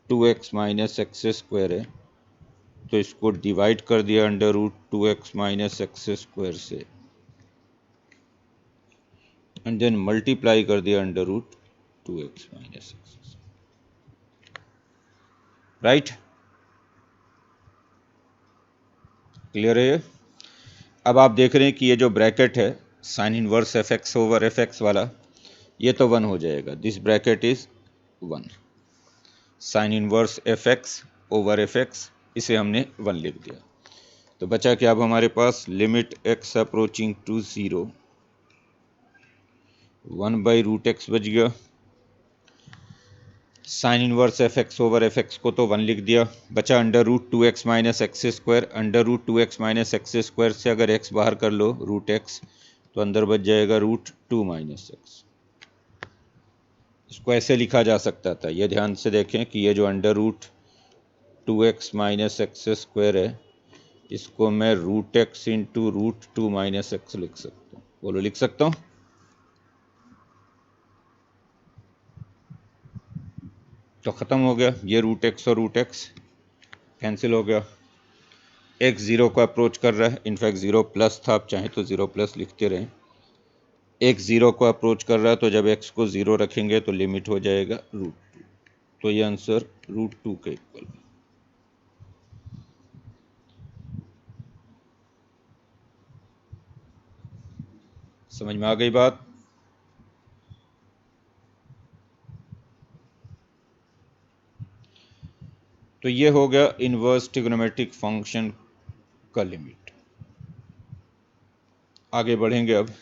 2x minus x square है तो इसको डिवाइड कर दिया under root 2x minus x square से, एंड देन मल्टीप्लाई कर दिया under root 2x minus x. Right? Clear है ये? अब आप देख रहे हैं कि ये जो ब्रैकेट है sine inverse f x over f x वाला, ये तो 1 हो जाएगा। This bracket is 1। Sign inverse f x over f x, इसे हमने 1 लिख दिया। तो बचा क्या अब हमारे पास, limit x approaching to 0 1 by root x बच गया। Sine inverse f x over f x को तो 1 लिख दिया, बचा under root 2x minus x square. Under root 2x minus x square से अगर x बाहर कर लो रूट x, तो अंदर बच जाएगा रूट 2 माइनस एक्स। इसको ऐसे लिखा जा सकता था, ये ध्यान से देखें कि ये जो under root 2x minus x square है, इसको मैं root x into root 2 minus x लिख सकता हूँ। बोलो लिख सकता हूँ? तो ख़त्म हो गया, ये रूट एक्स और रूट एक्स कैंसिल हो गया। x 0 को अप्रोच कर रहा है, इनफैक्ट 0 प्लस था, आप चाहें तो 0 प्लस लिखते रहें। x 0 को अप्रोच कर रहा है तो जब x को 0 रखेंगे तो लिमिट हो जाएगा रूट 2। तो ये आंसर रूट 2 के इक्वल है। समझ में आ गई बात? तो ये हो गया इनवर्स ट्रिग्नोमेट्रिक फंक्शन का लिमिट। आगे बढ़ेंगे अब।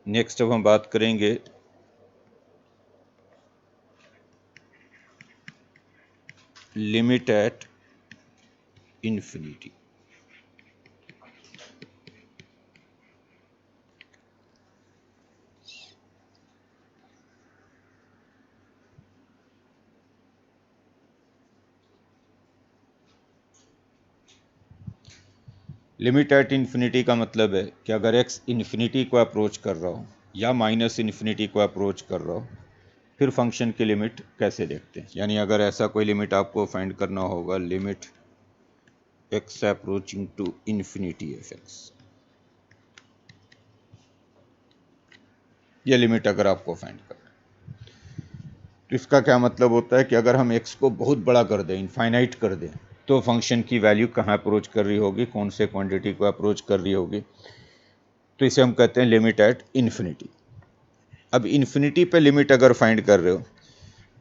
नेक्स्ट अब हम बात करेंगे limit at infinity. Limit at infinity का मतलब है कि अगर x इन्फिनिटी को अप्रोच कर रहा हो या माइनस इन्फिनिटी को अप्रोच कर रहा हो, फिर फंक्शन की लिमिट कैसे देखते हैं। यानी अगर ऐसा कोई लिमिट आपको फाइंड करना होगा, limit x approaching to infinity f x, ये लिमिट अगर आपको फाइंड करना है तो इसका क्या मतलब होता है कि अगर हम x को बहुत बड़ा कर दें, इनफाइनाइट कर दें, तो फंक्शन की वैल्यू कहाँ अप्रोच कर रही होगी, कौन से क्वांटिटी को अप्रोच कर रही होगी। तो इसे हम कहते हैं लिमिट एट इन्फिनिटी। अब इन्फिनिटी पे लिमिट अगर फाइंड कर रहे हो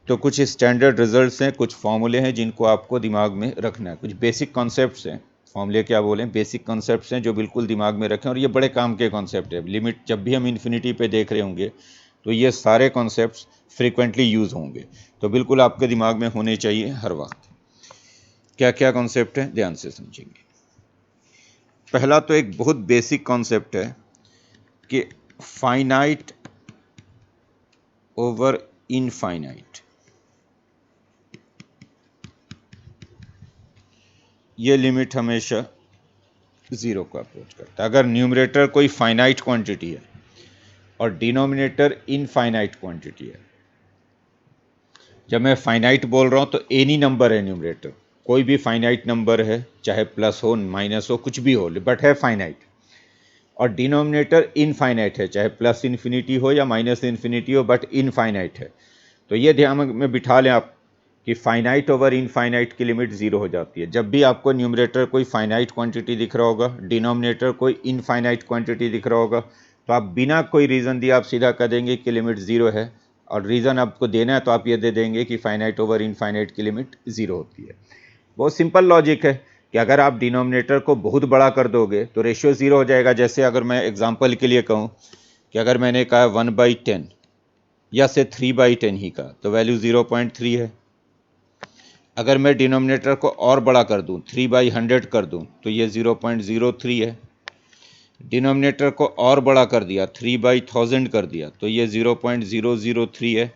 तो कुछ स्टैंडर्ड रिजल्ट्स हैं, कुछ फॉर्मूले हैं जिनको आपको दिमाग में रखना है, कुछ बेसिक कॉन्सेप्ट्स हैं। फॉर्मूले क्या बोलें, बेसिक कॉन्सेप्ट्स हैं जो बिल्कुल दिमाग में रखें, और ये बड़े काम के कॉन्सेप्ट है। लिमिट जब भी हम इन्फिनिटी पे देख रहे होंगे तो ये सारे कॉन्सेप्ट्स फ्रीक्वेंटली यूज़ होंगे, तो बिल्कुल आपके दिमाग में होने चाहिए हर वक्त। क्या क्या कॉन्सेप्ट है, ध्यान से समझेंगे। पहला तो एक बहुत बेसिक कॉन्सेप्ट है कि फाइनाइट ओवर इनफाइनाइट, ये लिमिट हमेशा ज़ीरो को अप्रोच करता है। अगर न्यूमरेटर कोई फाइनाइट क्वांटिटी है और डिनोमिनेटर इनफाइनाइट क्वांटिटी है, जब मैं फाइनाइट बोल रहा हूं तो एनी नंबर है न्यूमरेटर, कोई भी फाइनाइट नंबर है, चाहे प्लस हो माइनस हो कुछ भी हो, बट है फाइनाइट। और डिनोमिनेटर इनफाइनाइट है, चाहे प्लस इन्फिनिटी हो या माइनस इन्फिनिटी हो, बट इनफाइनाइट है। तो ये ध्यान में बिठा लें आप कि फाइनाइट ओवर इनफाइनाइट की लिमिट ज़ीरो हो जाती है। जब भी आपको न्यूमरेटर कोई फाइनाइट क्वांटिटी दिख रहा होगा, डिनोमिनेटर कोई इनफाइनाइट क्वांटिटी दिख रहा होगा, तो आप बिना कोई रीज़न दिए आप सीधा कह देंगे कि लिमिट ज़ीरो है। और रीज़न आपको देना है तो आप ये दे देंगे कि फाइनाइट ओवर इनफाइनाइट की लिमिट ज़ीरो होती है। बहुत सिंपल लॉजिक है कि अगर आप डिनोमिनेटर को बहुत बड़ा कर दोगे तो रेशियो ज़ीरो हो जाएगा। जैसे अगर मैं एग्जांपल के लिए कहूँ कि अगर मैंने कहा 1/10 या से 3/10 ही कहा तो वैल्यू 0.3 है। अगर मैं डिनोमिनेटर को और बड़ा कर दूं, 3/100 कर दूं, तो ये 0.03 है। डिनोमिनेटर को और बड़ा कर दिया, 3/1000 कर दिया, तो ये 0.003 है।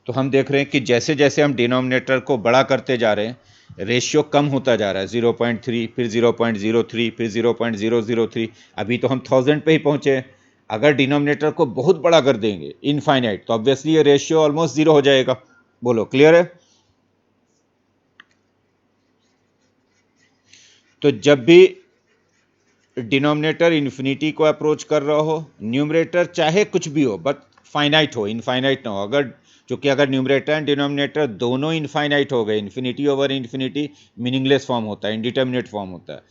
तो हम देख रहे हैं कि जैसे जैसे हम डिनोमिनेटर को बड़ा करते जा रहे हैं, रेशियो कम होता जा रहा है। 0.3, फिर 0.03, फिर 0.003, अभी तो हम 1000 पे ही पहुंचे हैं। अगर डिनोमिनेटर को बहुत बड़ा कर देंगे, इनफाइनाइट, तो ऑब्वियसली ये रेशियो ऑलमोस्ट जीरो हो जाएगा। बोलो, क्लियर है? तो जब भी डिनोमिनेटर इन्फिनिटी को अप्रोच कर रहा हो, न्यूमरेटर चाहे कुछ भी हो बट फाइनाइट हो, इनफाइनाइट ना हो। अगर चूंकि अगर न्यूमरेटर एंड डिनोमिनेटर दोनों इनफाइनाइट हो गए, infinity over infinity meaningless form होता है, इंडिटर्मिनेट फॉर्म होता है।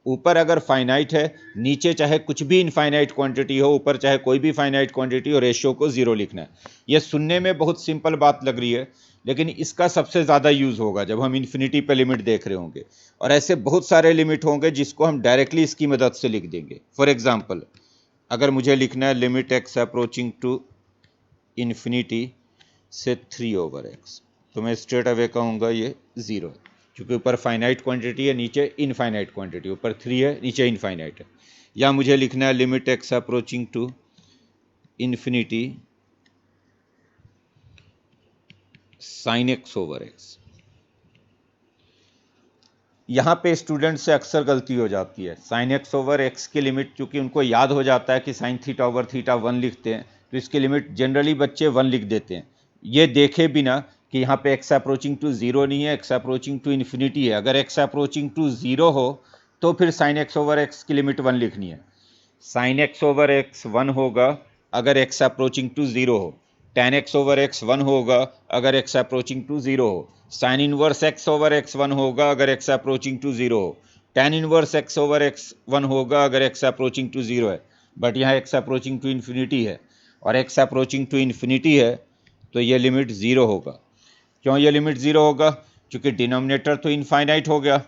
ऊपर अगर फाइनाइट है, नीचे चाहे कुछ भी इनफाइनाइट क्वांटिटी हो, ऊपर चाहे कोई भी फाइनाइट क्वांटिटी हो, रेशियो को जीरो लिखना है। यह सुनने में बहुत सिंपल बात लग रही है, लेकिन इसका सबसे ज़्यादा यूज़ होगा जब हम इन्फिनिटी पे लिमिट देख रहे होंगे। और ऐसे बहुत सारे लिमिट होंगे जिसको हम डायरेक्टली इसकी मदद से लिख देंगे। फॉर एग्जाम्पल, अगर मुझे लिखना है limit x approaching to infinity से 3/x, तो मैं स्ट्रेट अवे कहूँगा ये ज़ीरो है, क्योंकि ऊपर फाइनाइट क्वांटिटी है, नीचे इनफाइनाइट क्वांटिटी, ऊपर 3 है, नीचे इनफाइनाइट है। या मुझे लिखना है limit x approaching to infinity sine x/x। यहाँ पे स्टूडेंट से अक्सर गलती हो जाती है। साइन x/x की लिमिट, चूंकि उनको याद हो जाता है कि साइन थीटा ओवर थीटा 1 लिखते हैं, तो इसकी लिमिट जनरली बच्चे 1 लिख देते हैं, ये देखे बिना कि यहाँ पे x अप्रोचिंग टू ज़ीरो नहीं है, x अप्रोचिंग टू इन्फिनिटी है। अगर x अप्रोचिंग टू ज़ीरो हो तो फिर साइन x/x की लिमिट 1 लिखनी है। साइन x/x 1 होगा अगर x अप्रोचिंग टू ज़ीरो हो, tan x/x 1 होगा अगर x अप्रोचिंग टू ज़ीरो हो, साइन इनवर्स x/x 1 होगा अगर x अप्रोचिंग टू ज़ीरो हो, tan इनवर्स x/x 1 होगा अगर x अप्रोचिंग टू ज़ीरो है। बट यहाँ x अप्रोचिंग टू इन्फिनिटी है, और x अप्रोचिंग टू इन्फिनिटी है तो ये लिमिट ज़ीरो होगा। क्यों ये लिमिट ज़ीरो होगा? क्योंकि डिनोमिनेटर तो इनफाइनाइट हो गया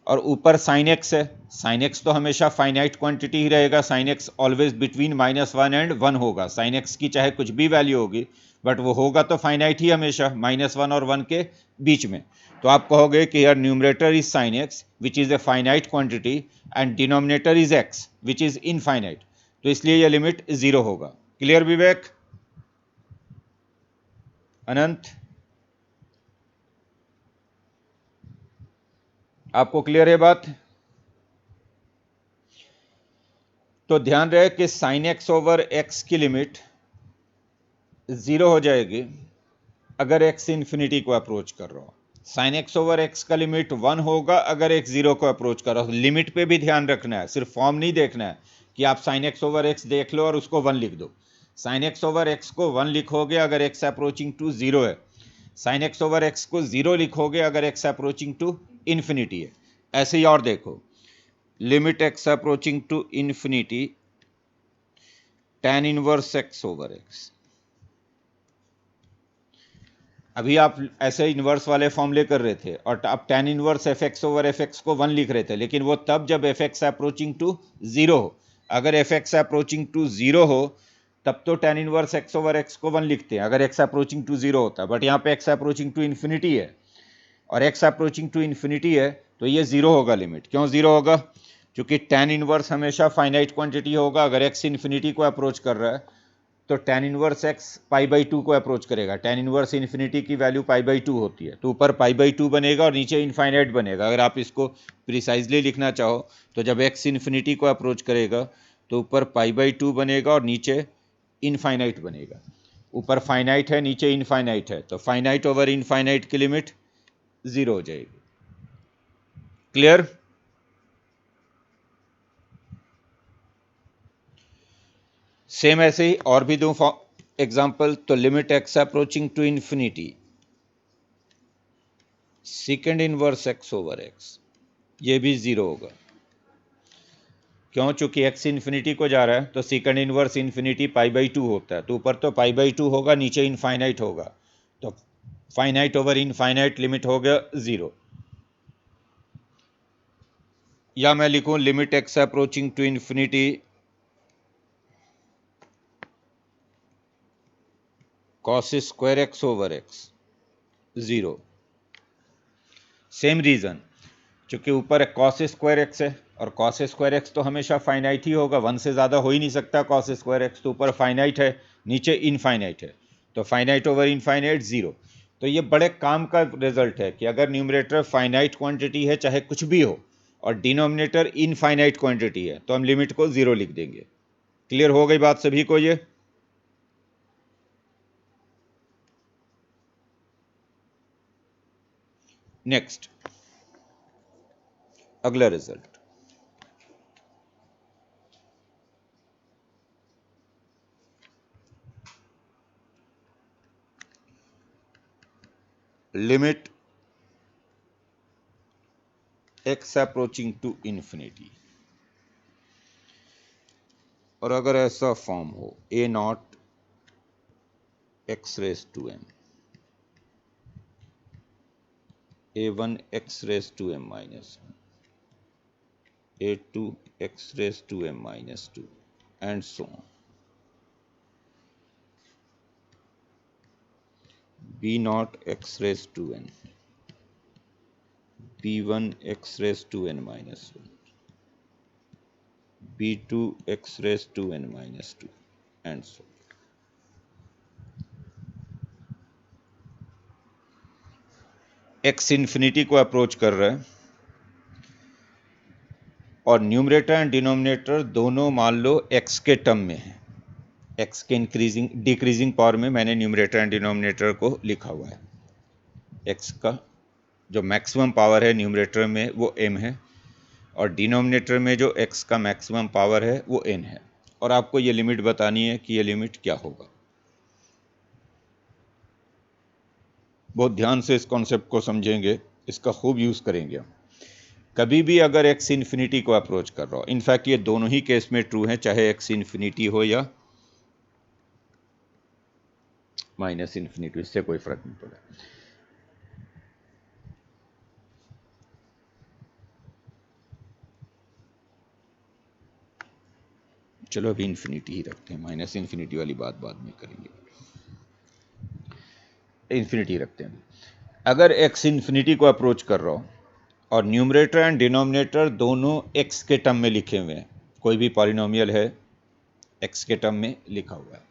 और ऊपर साइन एक्स है। साइन एक्स तो हमेशा फाइनाइट क्वांटिटी ही रहेगा। Sine x always between -1 and 1 होगा। साइन एक्स की चाहे कुछ भी वैल्यू होगी, बट वो होगा तो फाइनाइट ही हमेशा, -1 और 1 के बीच में। तो आप कहोगे कि यार numerator is sine x which is a finite quantity and denominator is x which is infinite, तो इसलिए यह लिमिट ज़ीरो होगा। क्लियर विवेक? अनंत, आपको क्लियर है बात? तो ध्यान रहे कि साइन x/x की लिमिट ज़ीरो हो जाएगी अगर x इन्फिनिटी को अप्रोच कर रहा हो। साइन x/x का लिमिट 1 होगा अगर x ज़ीरो को अप्रोच कर रहा हो। लिमिट पे भी ध्यान रखना है, सिर्फ फॉर्म नहीं देखना है कि आप साइन x/x देख लो और उसको 1 लिख दो। साइन x/x को 1 लिखोगे अगर x अप्रोचिंग टू ज़ीरो है, साइन x/x को 0 लिखोगे अगर x अप्रोचिंग टू इन्फिनिटी है। ऐसे ही और देखो, limit x approaching to infinity tan inverse x/x, अभी आप ऐसे इन्वर्स वाले फॉर्मूले कर रहे थे और आप tan inverse f x over f x को 1 लिख रहे थे, लेकिन वो तब जब एफ एक्स अप्रोचिंग टू 0 हो। अगर एफ एक्स अप्रोचिंग टू 0 हो तब तो tan inverse x over x को 1 लिखते हैं, अगर एक्स अप्रोचिंग टू 0 होता। बट यहाँ पे एक्स अप्रोचिंग टू इन्फिनिटी है और एक्स अप्रोचिंग टू इन्फिनिटी है, तो ये 0 होगा लिमिट। क्यों 0 होगा? क्योंकि tan इनवर्स हमेशा फाइनाइट क्वांटिटी होगा। अगर एक्स इन्फिनिटी को अप्रोच कर रहा है तो tan inverse x pi by 2 को अप्रोच करेगा। tan इनवर्स इन्फिनिटी की वैल्यू पाई बाई 2 होती है, तो ऊपर पाई बाई 2 बनेगा और नीचे इनफाइनाइट बनेगा। अगर आप इसको प्रिसाइजली लिखना चाहो तो जब x इन्फिनिटी को अप्रोच करेगा तो ऊपर पाई बाई 2 बनेगा और नीचे इनफाइनाइट बनेगा। ऊपर फाइनाइट है, नीचे इनफाइनाइट है, तो फाइनाइट ओवर इनफाइनाइट की लिमिट 0 हो जाएगी। क्लियर? सेम ऐसे ही और भी दो एग्जाम्पल। तो limit x approaching to infinity second inverse x over x, ये भी 0 होगा। क्यों? चूंकि एक्स इन्फिनिटी को जा रहा है तो second inverse infinity pi by 2 होता है, तो ऊपर तो पाई बाई 2 होगा, नीचे इनफाइनाइट होगा, तो फाइनाइट ओवर इनफाइनाइट लिमिट हो गया 0। या मैं लिखूं limit x approaching to infinity cos square x over x 0। Same reason, चूंकि ऊपर कॉस स्क्वायर एक्स है और कॉस स्क्वायर एक्स तो हमेशा फाइनाइट ही होगा, 1 से ज़्यादा हो ही नहीं सकता। कॉस स्क्वायर एक्स तो ऊपर फाइनाइट है, नीचे इनफाइनाइट है, तो फाइनाइट ओवर इनफाइनाइट 0। तो ये बड़े काम का रिजल्ट है कि अगर न्यूमरेटर फाइनाइट क्वांटिटी है चाहे कुछ भी हो और डिनोमिनेटर इनफाइनाइट क्वांटिटी है तो हम लिमिट को 0 लिख देंगे। क्लियर हो गई बात सभी को? ये नेक्स्ट अगला result, limit x approaching to infinity. और अगर ऐसा फॉर्म हो a not x raised to m, a1 x raised to m minus 1, a2 x raised to m minus 2, and so on. b naught x raised to n, b1 x raised to n minus 1, b2 x raised to n minus 2, and so on. x infinity को अप्रोच कर रहा है और न्यूमरेटर एंड डिनोमिनेटर दोनों मान लो x के टर्म में है। x के इंक्रीजिंग डिक्रीजिंग पावर में मैंने न्यूमरेटर एंड डिनोमिनेटर को लिखा हुआ है। x का जो मैक्सिमम पावर है न्यूमरेटर में वो m है और डिनोमिनेटर में जो x का मैक्सिमम पावर है वो n है, और आपको ये लिमिट बतानी है कि ये लिमिट क्या होगा। बहुत ध्यान से इस कॉन्सेप्ट को समझेंगे, इसका खूब यूज़ करेंगे हम। कभी भी अगर x इन्फिनिटी को अप्रोच कर रहा हो, इनफैक्ट ये दोनों ही केस में ट्रू है, चाहे x इन्फिनिटी हो या माइनस इन्फिनिटी, इससे कोई फर्क नहीं पड़ा। चलो अभी इन्फिनिटी ही रखते हैं, माइनस इन्फिनिटी वाली बात बाद में करेंगे। इन्फिनिटी रखते हैं। अगर x इन्फिनिटी को अप्रोच कर रहा हो और न्यूमरेटर एंड डिनोमिनेटर दोनों x के टर्म में लिखे हुए हैं, कोई भी पॉलिनोमियल है x के टर्म में लिखा हुआ है,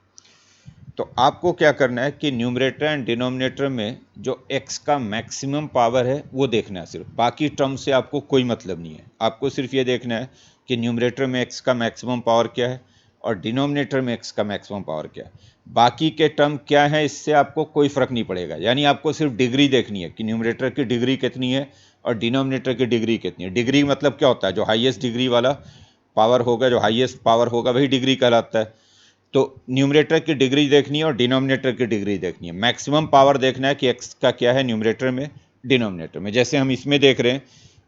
तो आपको क्या करना है कि न्यूमरेटर एंड डिनोमिनेटर में जो x का मैक्सिमम पावर है वो देखना है सिर्फ। बाकी टर्म से आपको कोई मतलब नहीं है, आपको सिर्फ ये देखना है कि न्यूमरेटर में x का मैक्सिमम पावर क्या है और डिनोमिनेटर में x का मैक्सिमम पावर क्या है। बाकी के टर्म क्या है इससे आपको कोई फर्क नहीं पड़ेगा, यानी आपको सिर्फ डिग्री देखनी है कि न्यूमरेटर की डिग्री कितनी है और डिनोमिनेटर की डिग्री कितनी है। डिग्री मतलब क्या होता है? जो हाईएस्ट डिग्री वाला पावर होगा, जो हाईएस्ट पावर होगा वही डिग्री कहलाता है। तो न्यूमरेटर की डिग्री देखनी है और डिनोमिनेटर की डिग्री देखनी है। मैक्सिमम पावर देखना है कि x का क्या है न्यूमरेटर में, डिनोमिनेटर में। जैसे हम इसमें देख रहे हैं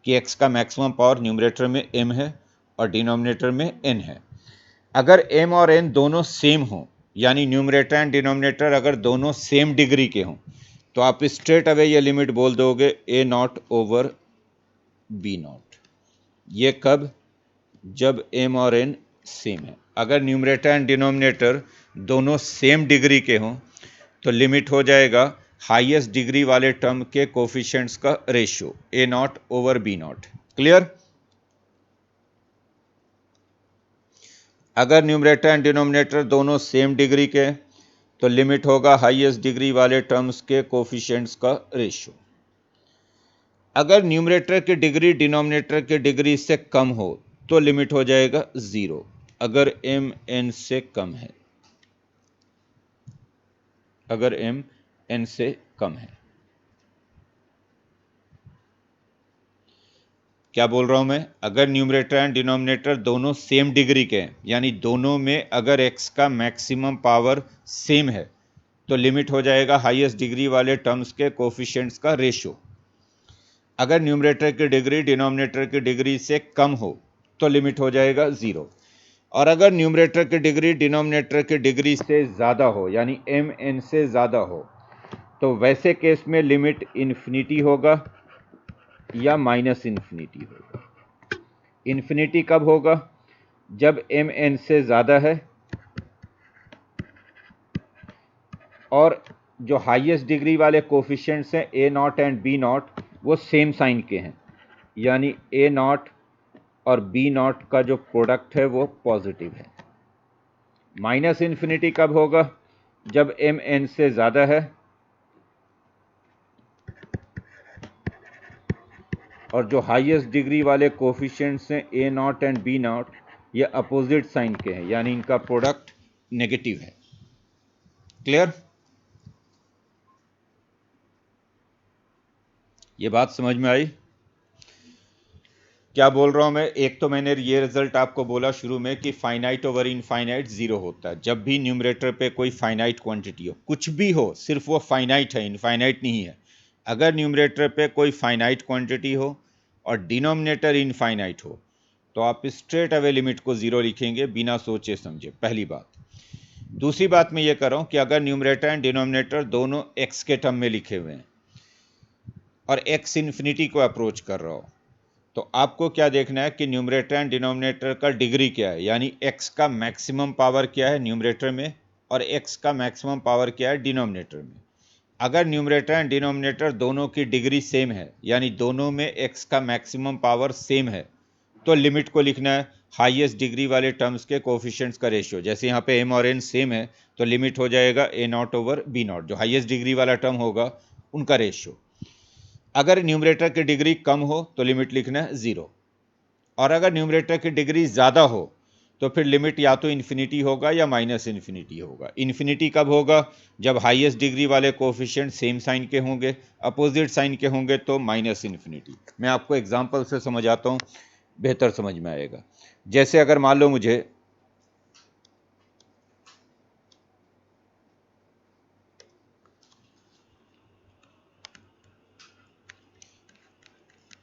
कि x का मैक्सिमम पावर न्यूमरेटर में m है और डिनोमिनेटर में n है। अगर m और n दोनों सेम हों, यानी न्यूमरेटर एंड डिनोमिनेटर अगर दोनों सेम डिग्री के हों, तो आप स्ट्रेट अवे ये लिमिट बोल दोगे a not over b not. ये कब? जब m और n सेम है। अगर न्यूमरेटर एंड डिनोमिनेटर दोनों सेम डिग्री के हों तो लिमिट हो जाएगा हाईएस्ट डिग्री वाले टर्म के कोफिशिएंट्स का ratio a not over b not. Clear? अगर न्यूमरेटर एंड डिनोमिनेटर दोनों सेम डिग्री के तो लिमिट होगा हाईएस्ट डिग्री वाले टर्म्स के कोफिशिएंट्स का रेशियो। अगर न्यूमरेटर की डिग्री डिनोमिनेटर की डिग्री से कम हो तो लिमिट हो जाएगा 0 अगर m n से कम है। अगर m n से कम है। क्या बोल रहा हूं मैं? अगर न्यूमरेटर एंड डिनोमिनेटर दोनों सेम डिग्री के हैं, यानी दोनों में अगर x का मैक्सिमम पावर सेम है तो लिमिट हो जाएगा हाईएस्ट डिग्री वाले टर्म्स के कोफिशिएंट्स का रेशियो। अगर न्यूमरेटर की डिग्री डिनोमिनेटर की डिग्री से कम हो तो लिमिट हो जाएगा 0 और अगर न्यूमरेटर की डिग्री डिनोमिनेटर की डिग्री से ज़्यादा हो, यानी m n से ज़्यादा हो, तो वैसे केस में लिमिट इन्फिनिटी होगा या माइनस इन्फिनिटी होगा। इन्फिनिटी कब होगा? जब m n से ज़्यादा है और जो हाईएस्ट डिग्री वाले कोफिशिएंट्स हैं a not and b not वो सेम साइन के हैं, यानी a नॉट और b नॉट का जो प्रोडक्ट है वो पॉजिटिव है। माइनस इन्फिनिटी कब होगा? जब m n से ज़्यादा है और जो हाईएस्ट डिग्री वाले कोफिशिएंट्स हैं a not and b not ये अपोजिट साइन के हैं, यानी इनका प्रोडक्ट नेगेटिव है। क्लियर? ये बात समझ में आई? क्या बोल रहा हूं मैं? एक तो मैंने ये रिजल्ट आपको बोला शुरू में कि फाइनाइट ओवर इनफाइनाइट 0 होता है जब भी न्यूमरेटर पे कोई फाइनाइट क्वांटिटी हो, कुछ भी हो, सिर्फ वो फाइनाइट है, इनफाइनाइट नहीं है। अगर न्यूमरेटर पे कोई फाइनाइट क्वांटिटी हो और डिनोमिनेटर इनफाइनाइट हो तो आप स्ट्रेट अवे लिमिट को 0 लिखेंगे बिना सोचे समझे। पहली बात। दूसरी बात मैं ये कर रहा हूं कि अगर न्यूमरेटर एंड डिनोमिनेटर दोनों x के टर्म में लिखे हुए हैं और x इन्फिनिटी को अप्रोच कर रहा हो तो आपको क्या देखना है कि न्यूमरेटर एंड डिनोमिनेटर का डिग्री क्या है, यानी x का मैक्सिमम पावर क्या है न्यूमरेटर में और x का मैक्सिमम पावर क्या है डिनोमिनेटर में। अगर न्यूमरेटर एंड डिनोमिनेटर दोनों की डिग्री सेम है, यानी दोनों में x का मैक्सिमम पावर सेम है, तो लिमिट को लिखना है हाईएस्ट डिग्री वाले टर्म्स के कोफिशिएंट्स का रेशियो। जैसे यहाँ पे m और n सेम है तो लिमिट हो जाएगा a not over b not, जो हाईएस्ट डिग्री वाला टर्म होगा उनका रेशियो। अगर न्यूमरेटर की डिग्री कम हो तो लिमिट लिखना है 0 और अगर न्यूमरेटर की डिग्री ज़्यादा हो तो फिर लिमिट या तो इन्फिनिटी होगा या माइनस इन्फिनिटी होगा। इन्फिनिटी कब होगा? जब हाईएस्ट डिग्री वाले कोफिशिएंट सेम साइन के होंगे, अपोजिट साइन के होंगे तो माइनस इन्फिनिटी। मैं आपको एग्जांपल से समझाता हूँ, बेहतर समझ में आएगा। जैसे अगर मान लो मुझे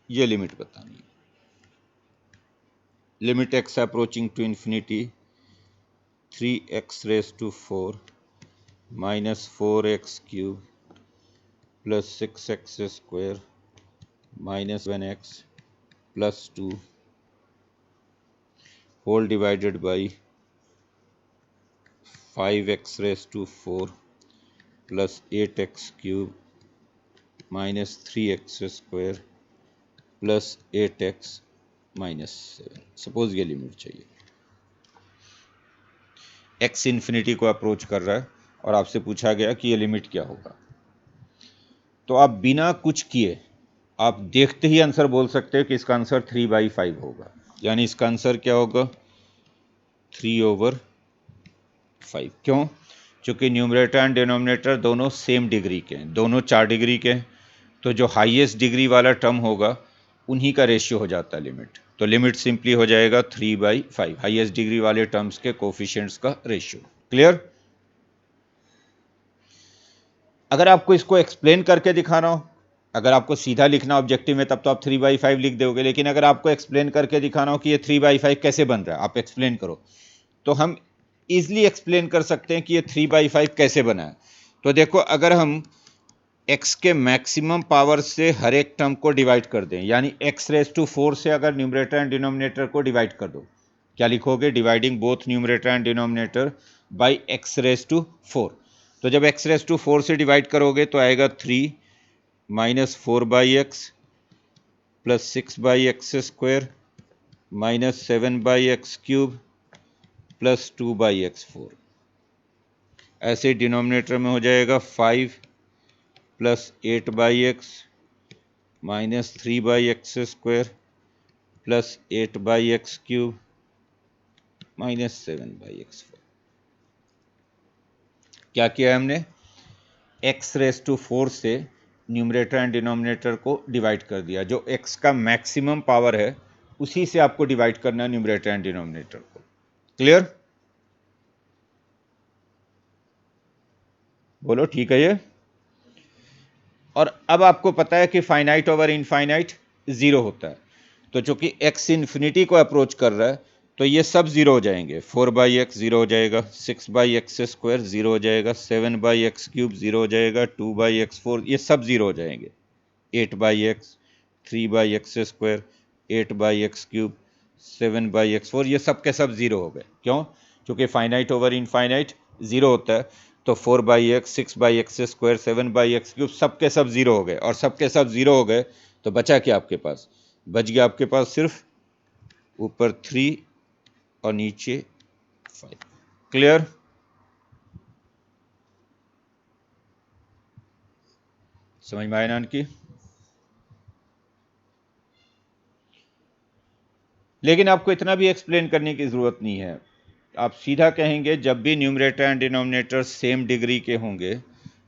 ये लिमिट बतानी है, limit x approaching to infinity 3x raise to 4 minus 4x cube plus 6x square minus 1x plus 2 whole divided by 5x raise to 4 plus 8x cube minus 3x square plus 8x minus 7। Suppose ये लिमिट चाहिए, x इन्फिनिटी को अप्रोच कर रहा है और आपसे पूछा गया कि ये लिमिट क्या होगा। तो आप बिना कुछ किए आप देखते ही आंसर बोल सकते हैं कि इसका आंसर 3/5 होगा, यानी इसका आंसर क्या होगा 3/5। क्यों? क्योंकि न्यूमरेटर एंड डिनोमिनेटर दोनों सेम डिग्री के हैं, दोनों 4 डिग्री के हैं, तो जो हाईएस्ट डिग्री वाला टर्म होगा उन्हीं का रेशियो हो जाता है लिमिट। तो लिमिट सिंपली हो जाएगा 3/5, हाईएस्ट डिग्री वाले टर्म्स के कोफिशिएंट्स का रेशियो। क्लियर? अगर आपको इसको एक्सप्लेन करके दिखाना हो, अगर आपको सीधा लिखना ऑब्जेक्टिव में तब तो आप 3/5 लिख दोगे, लेकिन अगर आपको एक्सप्लेन करके दिखाना हो कि ये 3/5 कैसे बन रहा है, आप एक्सप्लेन करो, तो हम इजीली एक्सप्लेन कर सकते हैं कि ये 3/5 कैसे बना है। तो देखो, अगर हम x के मैक्सिमम पावर से हर एक टर्म को डिवाइड कर दें, यानी x⁴ से अगर न्यूमरेटर एंड डिनोमिनेटर को डिवाइड कर दो, क्या लिखोगे? Dividing both numerator and denominator by x⁴। तो जब x⁴ से डिवाइड करोगे तो आएगा 3 - 4/x plus 6/x² minus 7/x³ plus 2/x4। ऐसे डिनोमिनेटर में हो जाएगा 5 plus 8/x minus 3/x² plus 8/x³ minus 7/x4। क्या किया हमने? x⁴ से न्यूमरेटर एंड डिनोमिनेटर को डिवाइड कर दिया। जो x का मैक्सिमम पावर है उसी से आपको डिवाइड करना है न्यूमरेटर एंड डिनोमिनेटर को। क्लियर? बोलो ठीक है ये? और अब आपको पता है कि फाइनाइट ओवर इनफाइनाइट 0 होता है, तो चूंकि x इन्फिनिटी को अप्रोच कर रहा है तो ये सब 0 हो जाएंगे। 4/x 0 हो जाएगा, 6/x² 0 हो जाएगा, 7/x³ 0 हो जाएगा, 2/x4 ये सब 0 हो जाएंगे, 8/x 3/x², 8/x³, 7/x4 ये सब के सब 0 हो गए। क्यों? क्योंकि फाइनाइट ओवर इनफाइनाइट 0 होता है, तो 4/x 6/x², 7/x³ सब के सब 0 हो गए, और सब के सब 0 हो गए तो बचा क्या आपके पास? बच गया आपके पास सिर्फ ऊपर 3 और नीचे 5। क्लियर? समझ में आया ना की? लेकिन आपको इतना भी एक्सप्लेन करने की ज़रूरत नहीं है, आप सीधा कहेंगे जब भी numerator and denominator same degree के होंगे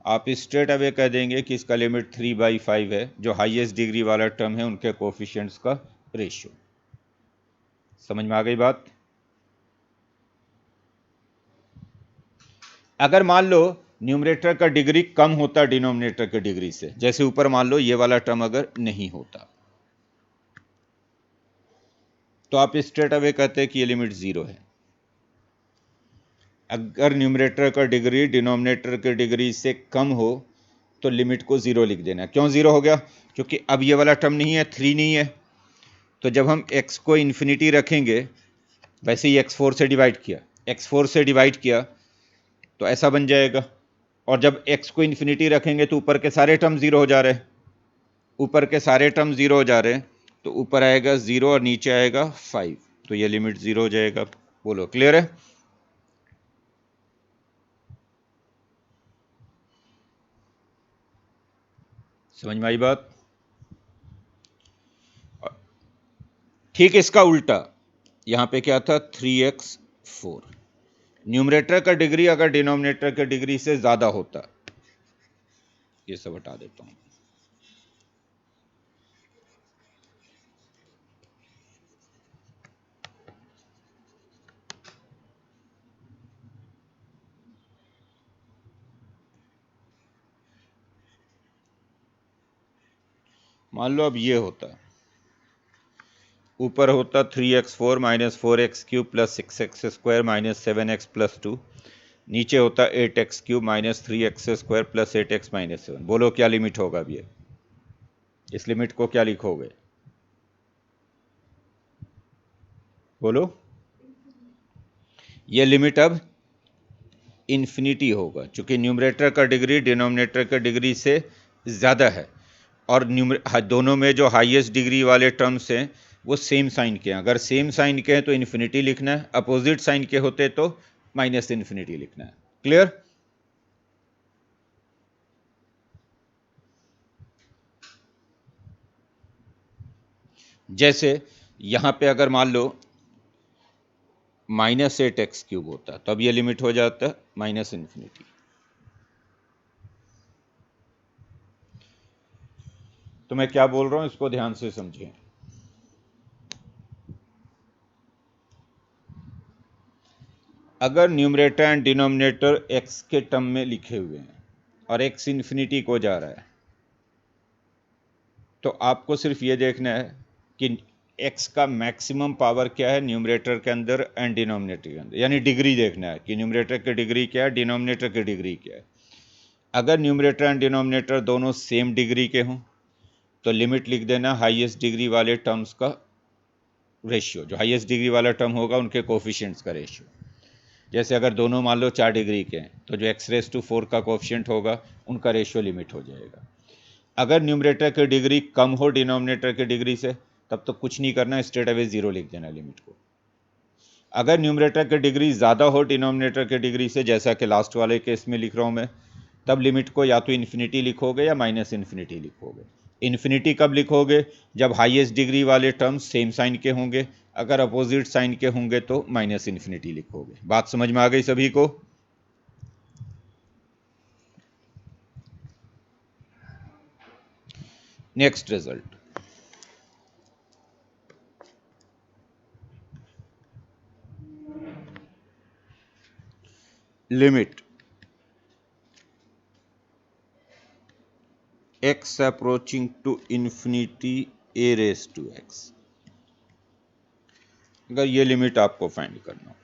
आप स्ट्रेट अवे कह देंगे कि इसका लिमिट 3/5 है, जो हाईएस्ट डिग्री वाला टर्म है उनके कोफिशिएंट्स का रेशियो। समझ में आ गई बात? अगर मान लो न्यूमरेटर का डिग्री कम होता डिनोमिनेटर के डिग्री से, जैसे ऊपर मान लो ये वाला टर्म अगर नहीं होता, तो आप स्ट्रेट अवे कहते हैं कि ये लिमिट 0 है। अगर न्यूमरेटर का डिग्री डिनोमिनेटर के डिग्री से कम हो तो लिमिट को 0 लिख देना। क्यों 0 हो गया? क्योंकि अब ये वाला टर्म नहीं है, 3 नहीं है, तो जब हम x को इन्फिनिटी रखेंगे, वैसे ही x4 से डिवाइड किया, x4 से डिवाइड किया तो ऐसा बन जाएगा, और जब x को इन्फिनिटी रखेंगे तो ऊपर के सारे टर्म 0 हो जा रहे हैं, ऊपर के सारे टर्म 0 हो जा रहे हैं, तो ऊपर आएगा 0 और नीचे आएगा 5, तो ये लिमिट 0 हो जाएगा। बोलो क्लियर है? समझ में आई बात? ठीक इसका उल्टा यहां पे क्या था? 3x4। न्यूमरेटर का डिग्री अगर डिनोमिनेटर के डिग्री से ज्यादा होता, ये सब हटा देता हूं, मान लो अब ये होता, ऊपर होता 3x4 minus 4x³ plus 6x² minus 7x plus 2, नीचे होता 8x³ minus 3x² plus 8x minus 7। बोलो क्या लिमिट होगा अब ये? इस लिमिट को क्या लिखोगे? बोलो। ये लिमिट अब इन्फिनिटी होगा, क्योंकि न्यूमरेटर का डिग्री डिनोमिनेटर का डिग्री से ज़्यादा है, और दोनों में जो हाईएस्ट डिग्री वाले टर्म्स हैं वो सेम साइन के हैं। अगर सेम साइन के हैं तो इन्फिनिटी लिखना है, अपोजिट साइन के होते तो माइनस इन्फिनिटी लिखना है। क्लियर? जैसे यहां पे अगर मान लो -8x³ होता तो अब ये लिमिट हो जाता माइनस इन्फिनिटी। तो मैं क्या बोल रहा हूं इसको ध्यान से समझें। अगर न्यूमरेटर एंड डिनोमिनेटर x के टर्म में लिखे हुए हैं और x इन्फिनिटी को जा रहा है, तो आपको सिर्फ ये देखना है कि x का मैक्सिमम पावर क्या है न्यूमरेटर के अंदर एंड डिनोमिनेटर के अंदर, यानी डिग्री देखना है कि न्यूमरेटर की डिग्री क्या है, डिनोमिनेटर की डिग्री क्या है। अगर न्यूमरेटर एंड डिनोमिनेटर दोनों सेम डिग्री के हों तो लिमिट लिख देना हाईएस्ट डिग्री वाले टर्म्स का रेशियो, जो हाईएस्ट डिग्री वाला टर्म होगा उनके कोफिशिएंट्स का रेशियो। जैसे अगर दोनों मान लो 4 डिग्री के हैं तो जो x⁴ का कोफिशिएंट होगा उनका रेशियो लिमिट हो जाएगा। अगर न्यूमरेटर की डिग्री कम हो डिनोमिनेटर की डिग्री से तब तो कुछ नहीं करना, स्ट्रेट अवे 0 लिख देना लिमिट को। अगर न्यूमरेटर की डिग्री ज़्यादा हो डिनोमिनेटर की डिग्री से, जैसा कि लास्ट वाले केस में लिख रहा हूँ मैं, तब लिमिट को या तो इन्फिनिटी लिखोगे या माइनस इन्फिनिटी लिखोगे। इन्फिनिटी कब लिखोगे? जब हाईएस्ट डिग्री वाले टर्म्स सेम साइन के होंगे, अगर अपोजिट साइन के होंगे तो माइनस इन्फिनिटी लिखोगे। बात समझ में आ गई सभी को? Next result, limit x approaching to infinity a raised to x। अगर ये लिमिट आपको फाइंड करना हो,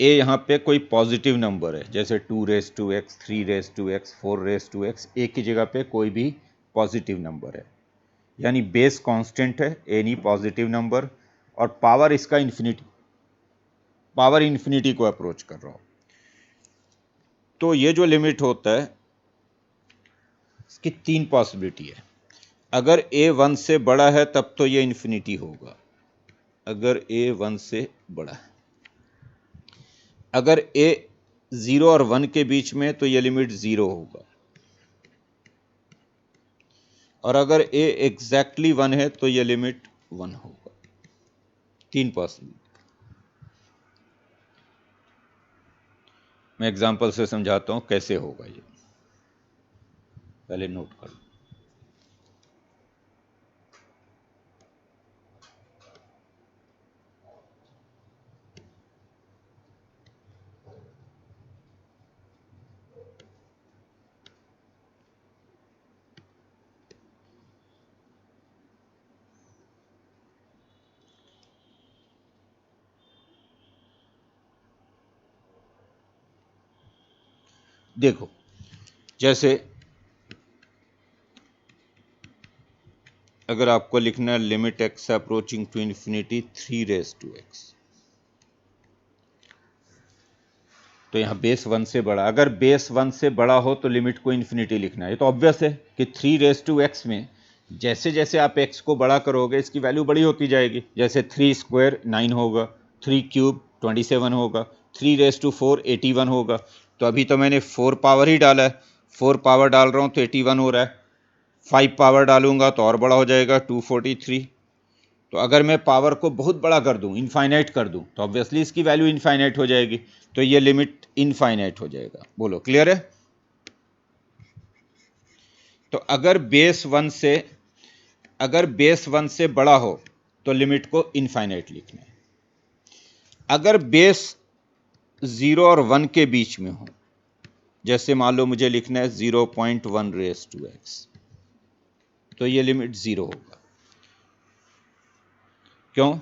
a यहाँ पे कोई पॉजिटिव नंबर है, जैसे 2 raise to x, 3 raise to x, 4 raise to x, a की जगह पे कोई भी पॉजिटिव नंबर है, यानी बेस कांस्टेंट है, एनी पॉजिटिव नंबर, और पावर इसका इन्फिनिटी, पावर इन्फिनिटी को अप्रोच कर रहा हो, तो ये जो लिमिट होता है इसकी 3 पॉसिबिलिटी है। अगर a 1 से बड़ा है तब तो ये इन्फिनिटी होगा, अगर a 1 से बड़ा है। अगर a 0 और 1 के बीच में तो ये लिमिट 0 होगा, और अगर a एग्जैक्टली 1 है तो ये लिमिट 1 होगा। 3 पॉसिबिलिटी। मैं एग्जांपल से समझाता हूं कैसे होगा ये, पहले नोट कर लो। देखो, जैसे अगर आपको लिखना है limit x approaching to infinity 3 raise to x, तो यहाँ बेस 1 से बड़ा, अगर बेस 1 से बड़ा हो तो लिमिट को इन्फिनिटी लिखना है। ये तो ऑब्वियस है कि 3 रेज टू एक्स में जैसे जैसे आप x को बड़ा करोगे इसकी वैल्यू बड़ी होती जाएगी। जैसे 3 स्क्वायर 9 होगा, 3 क्यूब 27 होगा, 3 रेज टू 4 81 होगा। तो अभी तो मैंने 4 पावर ही डाला है, 4 पावर डाल रहा हूँ तो 81 हो रहा है, 5 पावर डालूंगा तो और बड़ा हो जाएगा 243। तो अगर मैं पावर को बहुत बड़ा कर दूं, इनफाइनाइट कर दूं, तो ऑब्वियसली इसकी वैल्यू इनफाइनाइट हो जाएगी, तो ये लिमिट इनफाइनाइट हो जाएगा। बोलो क्लियर है? तो अगर बेस 1 से बड़ा हो तो लिमिट को इनफाइनाइट लिखना है। अगर बेस 0 और 1 के बीच में हो, जैसे मान लो मुझे लिखना है 0.1 रेज टू एक्स, तो ये लिमिट 0 होगा। क्यों?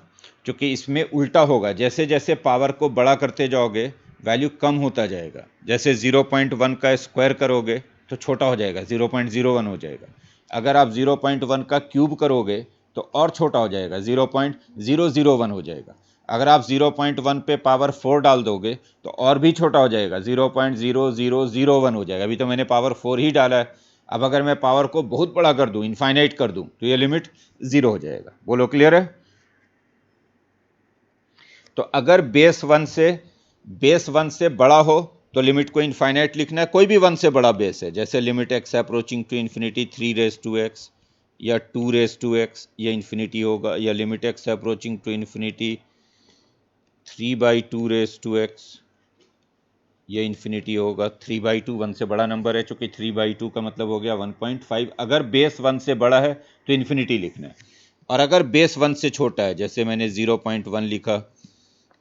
क्योंकि इसमें उल्टा होगा, जैसे जैसे पावर को बड़ा करते जाओगे वैल्यू कम होता जाएगा। जैसे 0.1 का स्क्वायर करोगे तो छोटा हो जाएगा, 0.01 हो जाएगा। अगर आप 0.1 का क्यूब करोगे तो और छोटा हो जाएगा, 0.001 हो जाएगा। अगर आप 0.1 पे पावर 4 डाल दोगे तो और भी छोटा हो जाएगा, 0.0001 हो जाएगा। अभी तो मैंने पावर 4 ही डाला है। अब अगर मैं पावर को बहुत बड़ा कर दूं, इनफाइनाइट कर दूं, तो ये लिमिट 0 हो जाएगा। बोलो क्लियर है? तो अगर बेस 1 से बड़ा हो तो लिमिट को इनफाइनाइट लिखना है, कोई भी 1 से बड़ा बेस है, जैसे limit x approaching to infinity 3 raise to x या 2 रेज टू एक्स, ये इन्फिनिटी होगा, या limit x approaching to infinity 3/2 raise to x, ये इन्फिनिटी होगा। 3/2 1 से बड़ा नंबर है, चूंकि 3/2 का मतलब हो गया 1.5। अगर बेस 1 से बड़ा है तो इन्फिनिटी लिखना है, और अगर बेस 1 से छोटा है, जैसे मैंने 0.1 लिखा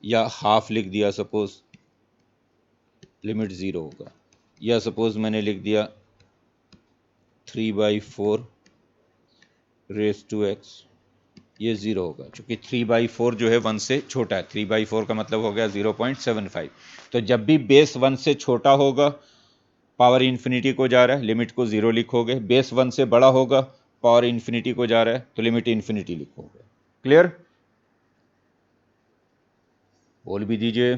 या हाफ लिख दिया, सपोज लिमिट 0 होगा, या सपोज मैंने लिख दिया 3/4 रेज टू एक्स, ये 0 होगा, क्योंकि 3/4 जो है 1 से छोटा है। 3/4 का मतलब हो गया 0.75। तो जब भी बेस 1 से छोटा होगा पावर इन्फिनिटी को जा रहा है, लिमिट को 0 लिखोगे। बेस 1 से बड़ा होगा, पावर इन्फिनिटी को जा रहा है, तो लिमिट इन्फिनिटी लिखोगे। क्लियर? बोल भी दीजिए।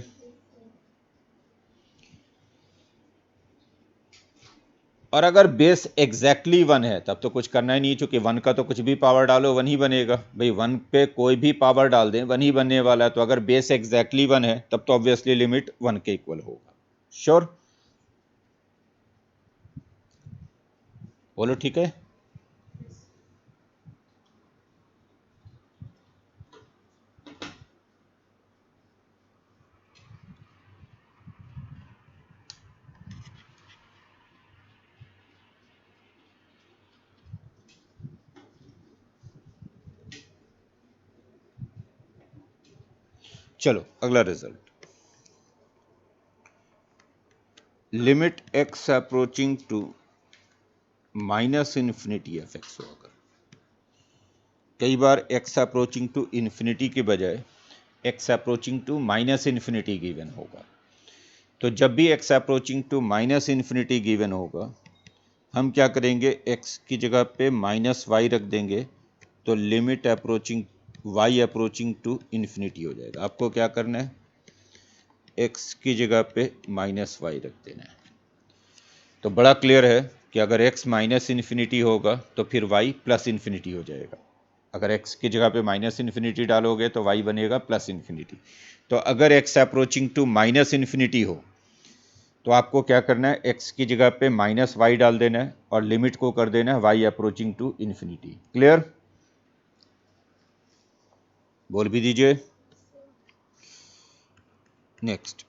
और अगर बेस एग्जैक्टली 1 है तब तो कुछ करना ही नहीं, चूंकि 1 का तो कुछ भी पावर डालो 1 ही बनेगा भाई। 1 पे कोई भी पावर डाल दें 1 ही बनने वाला है। तो अगर बेस एग्जैक्टली 1 है तब तो ऑब्वियसली लिमिट 1 के इक्वल होगा। श्योर? बोलो ठीक है। चलो अगला result. Limit x approaching to minus infinity f x होगा। कई बार x अप्रोचिंग टू इन्फिनिटी के बजाय x approaching to minus infinity given होगा। तो जब भी x approaching to minus infinity given होगा, हम क्या करेंगे, x की जगह पे माइनस वाई रख देंगे, तो limit approaching y approaching to infinity हो जाएगा। आपको क्या करना है, x की जगह पे माइनस वाई रख देना है। तो बड़ा क्लियर है कि अगर x माइनस इन्फिनिटी होगा तो फिर y प्लस इन्फिनिटी हो जाएगा। अगर x की जगह पे माइनस इन्फिनिटी डालोगे तो y बनेगा प्लस इन्फिनिटी। तो अगर x approaching to minus infinity हो तो आपको क्या करना है, x की जगह पे माइनस वाई डाल देना है और लिमिट को कर देना है y approaching to infinity. Clear? बोल भी दीजिए। नेक्स्ट,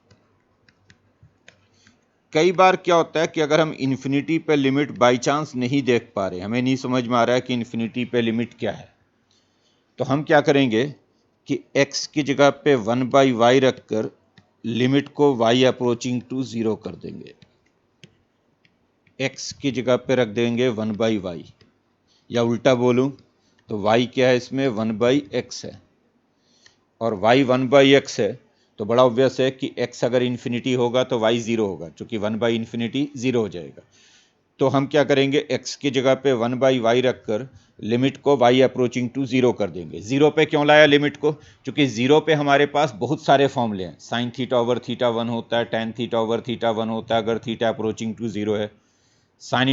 कई बार क्या होता है कि अगर हम इन्फिनिटी पे लिमिट बाई चांस नहीं देख पा रहे, हमें नहीं समझ में आ रहा है कि इन्फिनिटी पे लिमिट क्या है, तो हम क्या करेंगे कि x की जगह पे 1/y रखकर लिमिट को y अप्रोचिंग टू 0 कर देंगे। x की जगह पे रख देंगे 1/y, या उल्टा बोलूं तो y क्या है इसमें, 1/x है, और y 1/x है, तो बड़ा ऑब्वियस है कि x अगर इन्फिनिटी होगा तो y 0 होगा, क्योंकि 1/इन्फिनिटी 0 हो जाएगा। तो हम क्या करेंगे, x की जगह पे 1/y रखकर लिमिट को y अप्रोचिंग टू 0 कर देंगे। 0 पे क्यों लाया लिमिट को, क्योंकि 0 पे हमारे पास बहुत सारे फॉर्मूले हैं। साइन थीटा ओवर थीटा 1 होता है, टेन थीटा ओवर थीटा 1 होता है अगर थीटा अप्रोचिंग टू 0 है। Sine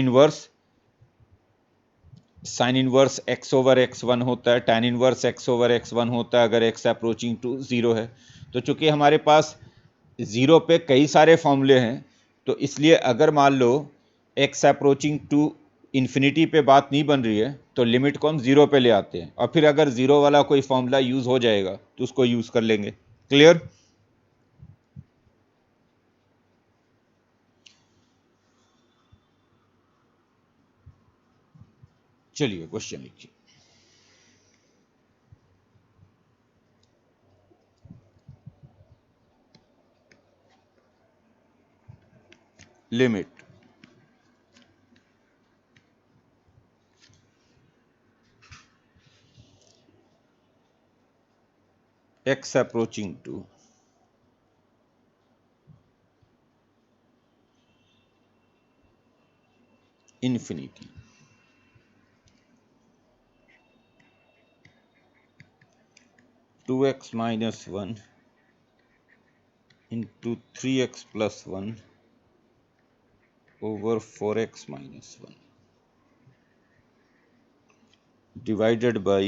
inverse x over x1 होता है, tan inverse x over x1 होता है अगर x अप्रोचिंग टू 0 है। तो चूंकि हमारे पास 0 पे कई सारे फॉर्मूले हैं, तो इसलिए अगर मान लो x अप्रोचिंग टू इन्फिनिटी पे बात नहीं बन रही है तो लिमिट को हम 0 पे ले आते हैं, और फिर अगर 0 वाला कोई फॉर्मूला यूज हो जाएगा तो उसको यूज कर लेंगे। क्लियर? चलिए क्वेश्चन लिखिए। Limit x approaching to infinity 2x minus 1 into 3x plus 1 over 4x minus 1 divided by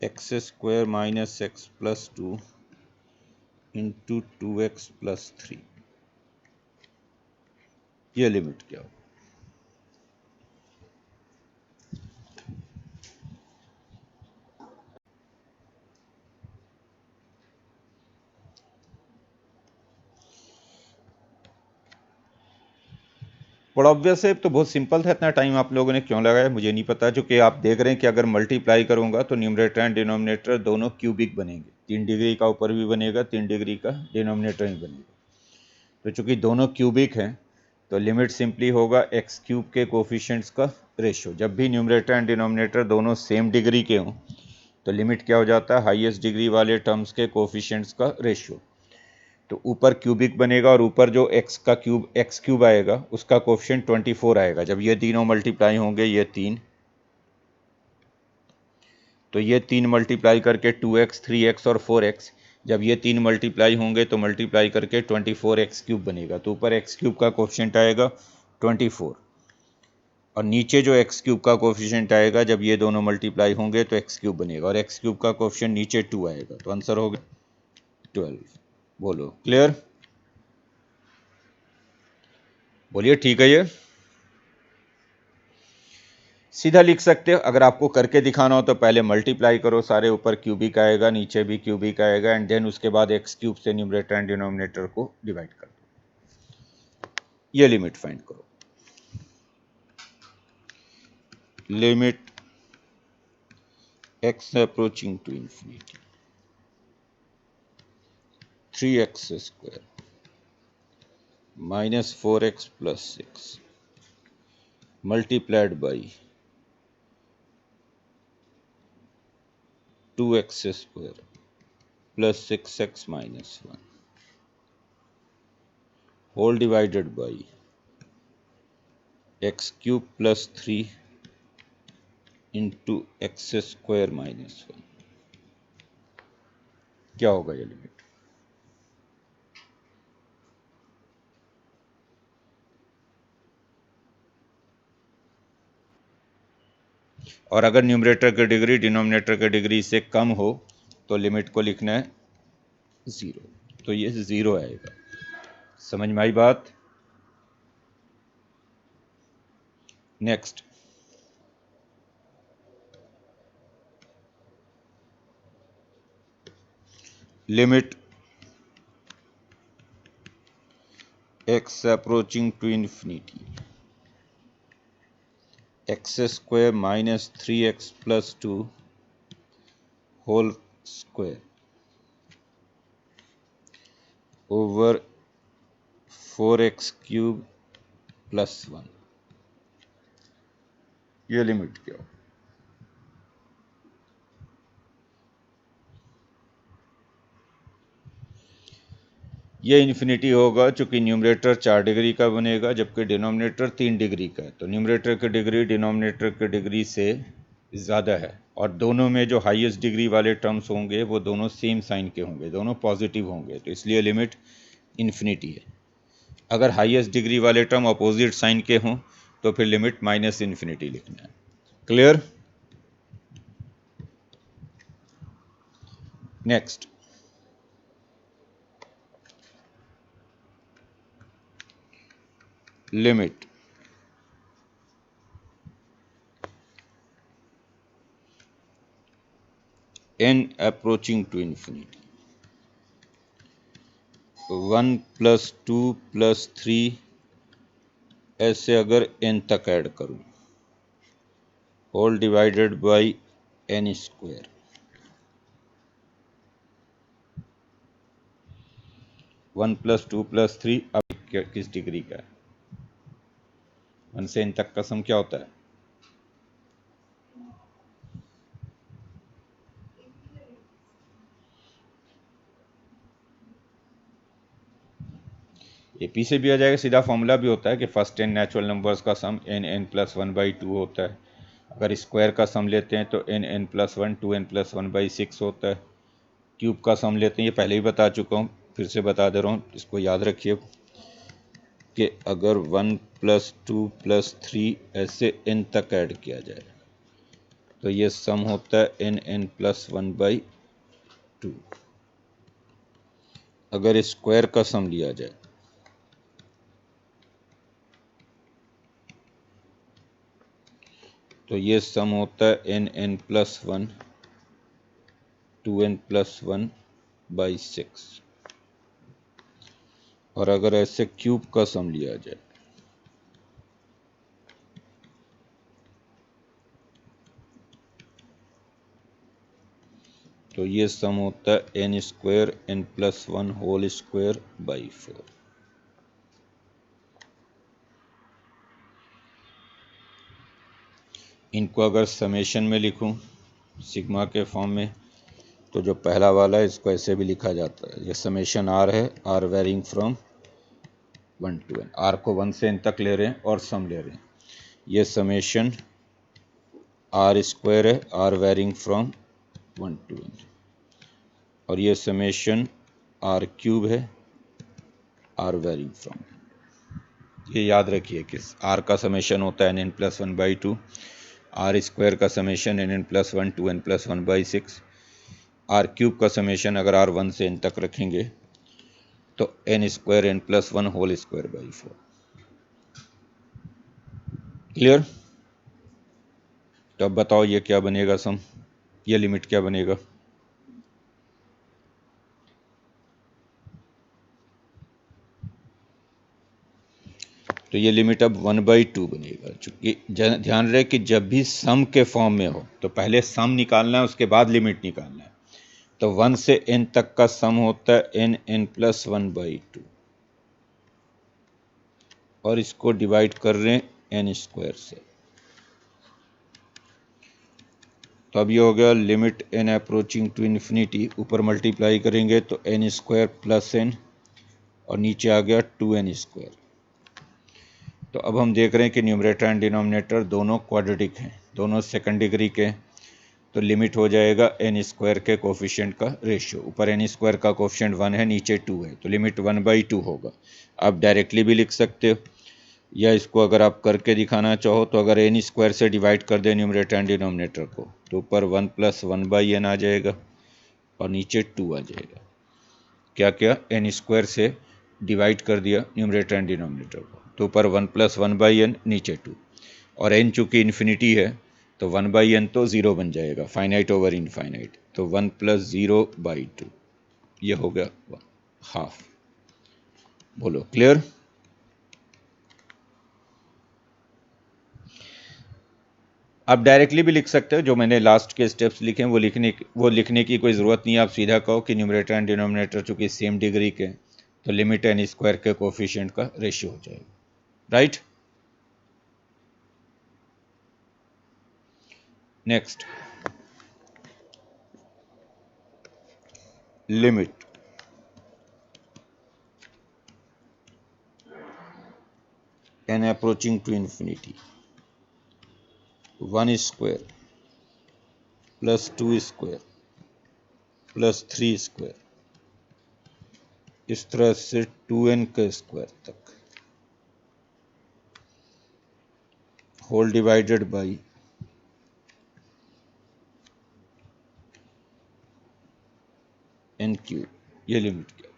x square minus x plus 2 into 2x plus 3। ये लिमिट क्या हो? बड़ा ऑब्वियस है, तो बहुत सिंपल था। इतना टाइम आप लोगों ने क्यों लगाया मुझे नहीं पता, चूंकि आप देख रहे हैं कि अगर मल्टीप्लाई करूंगा तो न्यूमरेटर एंड डिनोमिनेटर दोनों क्यूबिक बनेंगे। 3 डिग्री का ऊपर भी बनेगा, 3 डिग्री का डिनोमिनेटर भी बनेगा। तो चूंकि दोनों क्यूबिक हैं तो लिमिट सिंपली होगा एक्स क्यूब के कोफिशिएंट्स का रेशियो। जब भी न्यूमरेटर एंड डिनोमिनेटर दोनों सेम डिग्री के हों तो लिमिट क्या हो जाता है, हाईएस्ट डिग्री वाले टर्म्स के कोफिशिएंट्स का रेशियो। तो ऊपर क्यूबिक बनेगा और ऊपर जो एक्स क्यूब आएगा उसका कोफिशिएंट 24 आएगा। जब ये तीनों मल्टीप्लाई होंगे, ये तीन, तो ये तीन मल्टीप्लाई करके 2x, 3x और 4x, जब ये तीन मल्टीप्लाई होंगे तो मल्टीप्लाई करके 24x क्यूब बनेगा। तो ऊपर एक्स क्यूब का कोफिशिएंट आएगा 24 और नीचे जो एक्स क्यूब का कोफिशिएंट आएगा जब ये दोनों मल्टीप्लाई होंगे तो एक्स क्यूब बनेगा और एक्स क्यूब का कोफिशिएंट नीचे 2 आएगा। तो आंसर हो गया 12। बोलो क्लियर? बोलिए ठीक है। ये सीधा लिख सकते हो। अगर आपको करके दिखाना हो तो पहले मल्टीप्लाई करो सारे, ऊपर क्यूबिक आएगा, नीचे भी क्यूबिक आएगा, एंड देन उसके बाद एक्स क्यूब से न्यूमरेटर एंड डिनोमिनेटर को डिवाइड कर दो। ये लिमिट फाइंड करो। Limit x approaching to infinity 3x square minus 4x plus 6 multiplied by 2x square plus 6x minus 1 whole divided by x cube plus 3 into x square minus 1। क्या होगा ये लिमिट? और अगर न्यूमरेटर की डिग्री डिनोमिनेटर की डिग्री से कम हो तो लिमिट को लिखना है 0। तो ये 0 आएगा। समझ में आई बात? Next, limit x approaching to infinity x square minus 3x plus 2 whole square over 4x cube plus 1। ये लिमिट क्या हो? ये इन्फिनिटी होगा चूंकि न्यूमरेटर 4 डिग्री का बनेगा जबकि डिनोमिनेटर 3 डिग्री का है। तो न्यूमरेटर की डिग्री डिनोमिनेटर की डिग्री से ज़्यादा है और दोनों में जो हाईएस्ट डिग्री वाले टर्म्स होंगे वो दोनों सेम साइन के होंगे, दोनों पॉजिटिव होंगे, तो इसलिए लिमिट इन्फिनिटी है। अगर हाईएस्ट डिग्री वाले टर्म अपोजिट साइन के हों तो फिर लिमिट माइनस इन्फिनिटी लिखना है। Clear? Next, limit n approaching to infinity 1 plus 2 plus 3 ऐसे अगर n तक ऐड करूं, whole divided by n square. 1 plus 2 plus 3 अब किस डिग्री का है? 1 से n तक का सम क्या होता है? ये पी से भी आ जाएगा। सीधा फॉर्मूला भी होता है कि फर्स्ट n नेचुरल नंबर्स का सम n प्लस 1/2 होता है। अगर स्क्वायर का सम लेते हैं तो n प्लस 1 2n प्लस 1/6 होता है। क्यूब का सम लेते हैं, ये पहले ही बता चुका हूँ, फिर से बता दे रहा हूँ, इसको याद रखिए कि अगर 1 प्लस 2 प्लस 3 ऐसे n तक ऐड किया जाए तो ये सम होता है n प्लस 1/2। अगर स्क्वायर का सम लिया जाए तो ये सम होता है n प्लस 1 2n प्लस 1/6। और अगर ऐसे क्यूब का सम लिया जाए तो ये सम होता है n square n plus 1 whole square by 4। इनको अगर समेशन में लिखूं सिग्मा के फॉर्म में तो जो पहला वाला है इसको ऐसे भी लिखा जाता है, ये समेशन आर है, r varying from 1 to n, r को 1 से n तक ले रहे हैं और सम ले रहे हैं। ये समेशन आर स्क्वायर है, r varying from 1 to n, और ये समेशन आर क्यूब है, आर वेरिंग फ्रॉम। ये याद रखिए कि आर का समेशन होता है n n plus 1/2, r square का summation n n plus 1 2n plus 1/6, r cube का समेशन अगर आर 1 से n तक रखेंगे तो n square n plus 1 whole square by 4। Clear? तो अब बताओ ये क्या बनेगा सम, ये लिमिट क्या बनेगा? तो ये लिमिट अब 1/2 बनेगा। चूंकि ध्यान रहे कि जब भी सम के फॉर्म में हो तो पहले सम निकालना है, उसके बाद लिमिट निकालना है। तो 1 से n तक का सम होता है n n प्लस 1/2, और इसको डिवाइड कर रहे हैं n स्क्वायर से। तो अब ये हो गया limit n approaching to infinity, ऊपर मल्टीप्लाई करेंगे तो n स्क्वायर प्लस n, और नीचे आ गया 2n स्क्वायर। तो अब हम देख रहे हैं कि न्यूमरेटर एंड डिनोमिनेटर दोनों क्वाड्रेटिक हैं, दोनों सेकंड डिग्री के। तो लिमिट हो जाएगा n स्क्वायर के कोफिशिएंट का रेशियो, ऊपर n स्क्वायर का कोफिशिएंट 1 है, नीचे 2 है, तो लिमिट 1/2 होगा। आप डायरेक्टली भी लिख सकते हो, या इसको अगर आप करके दिखाना चाहो तो अगर n स्क्वायर से डिवाइड कर दे न्यूमरेटर एंड डिनोमिनेटर को तो ऊपर 1 प्लस 1/n आ जाएगा और नीचे 2 आ जाएगा। क्या क्या? n स्क्वायर से डिवाइड कर दिया न्यूमरेटर एंड डिनोमिनेटर को, तो ऊपर 1 प्लस 1/n, नीचे 2, और n चूंकि इन्फिनिटी है तो 1/n तो 0 बन जाएगा, फाइनाइट ओवर इनफाइनाइट, तो 1 प्लस 0/2, ये हो गया हाफ। बोलो क्लियर? आप डायरेक्टली भी लिख सकते हो, जो मैंने लास्ट के स्टेप्स लिखे हैं वो लिखने की कोई ज़रूरत नहीं है। आप सीधा कहो कि न्यूमरेटर एंड डिनोमिनेटर चूंकि सेम डिग्री के, तो लिमिट n स्क्वायर के कोफिशिएंट का रेशियो हो जाएगा, right? Next, limit n approaching to infinity 1 square plus 2 square plus 3 square, इस तरह से 2n के स्क्वायर तक, whole divided by n cube, ये लिमिट क्या?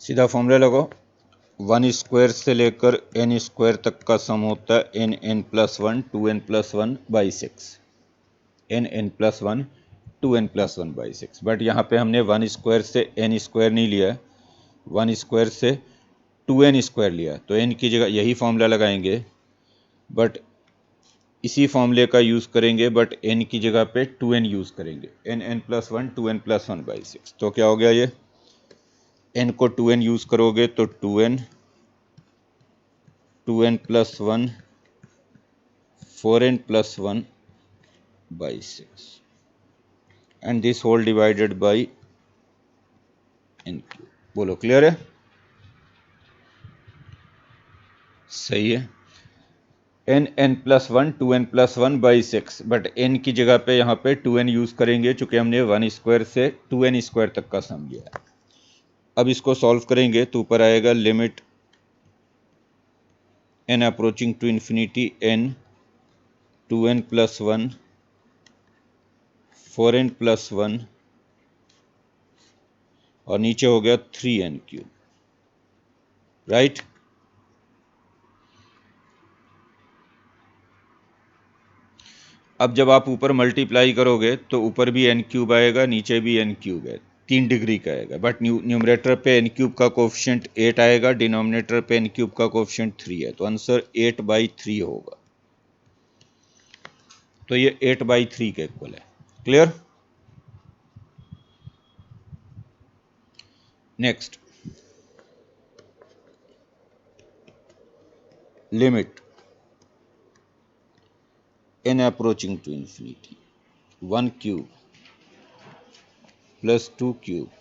सीधा फॉर्मूला लगाओ, 1 स्क्वायर से लेकर n स्क्वायर तक का सम होता है n n plus 1 2n plus 1/6, n n plus 1 2n plus 1/6। But यहाँ पे हमने 1 स्क्वायर से n स्क्वायर नहीं लिया, 1 स्क्वायर से 2n स्क्वायर लिया, तो n की जगह यही फॉर्मूला लगाएंगे, बट इसी फॉर्मूले का यूज़ करेंगे, बट n की जगह पे 2n यूज़ करेंगे, n n plus 1 2n plus 1/6। तो क्या हो गया, ये n को 2n यूज़ करोगे तो 2n plus 1 4n plus 1/6, and this whole divided by n cube. बोलो क्लियर है? सही है। n n plus 1 2n plus 1/6, but n की जगह पे यहाँ पे 2n यूज़ करेंगे, चूंकि हमने 1 स्क्वायर से 2n स्क्वायर तक का सम लिया है। अब इसको सॉल्व करेंगे तो ऊपर आएगा limit n approaching to infinity n 2n plus 1 4n plus 1, और नीचे हो गया 3n क्यूब, राइट? अब जब आप ऊपर मल्टीप्लाई करोगे तो ऊपर भी n क्यूब आएगा, नीचे भी n क्यूब है, 3 डिग्री का आएगा, बट न्यूमरेटर पे n क्यूब का कोफिशिएंट 8 आएगा, डिनोमिनेटर पे n क्यूब का कोफिशिएंट 3 है, तो आंसर 8/3 होगा। तो ये 8/3 के इक्वल है। Clear? Next, limit n approaching to infinity, 1 cube plus 2 cube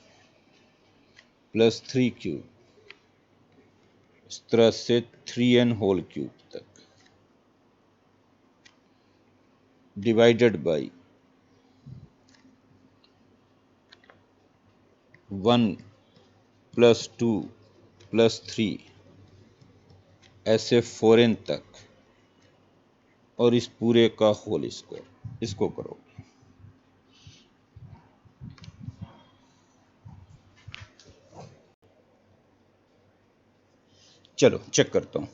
plus 3 cube, इस तरह से 3n होल क्यूब तक, डिवाइडेड बाई 1 प्लस 2 प्लस 3 ऐसे 4n तक, और इस पूरे का होल स्क्वायर, इसको करो। चलो चेक करता हूं।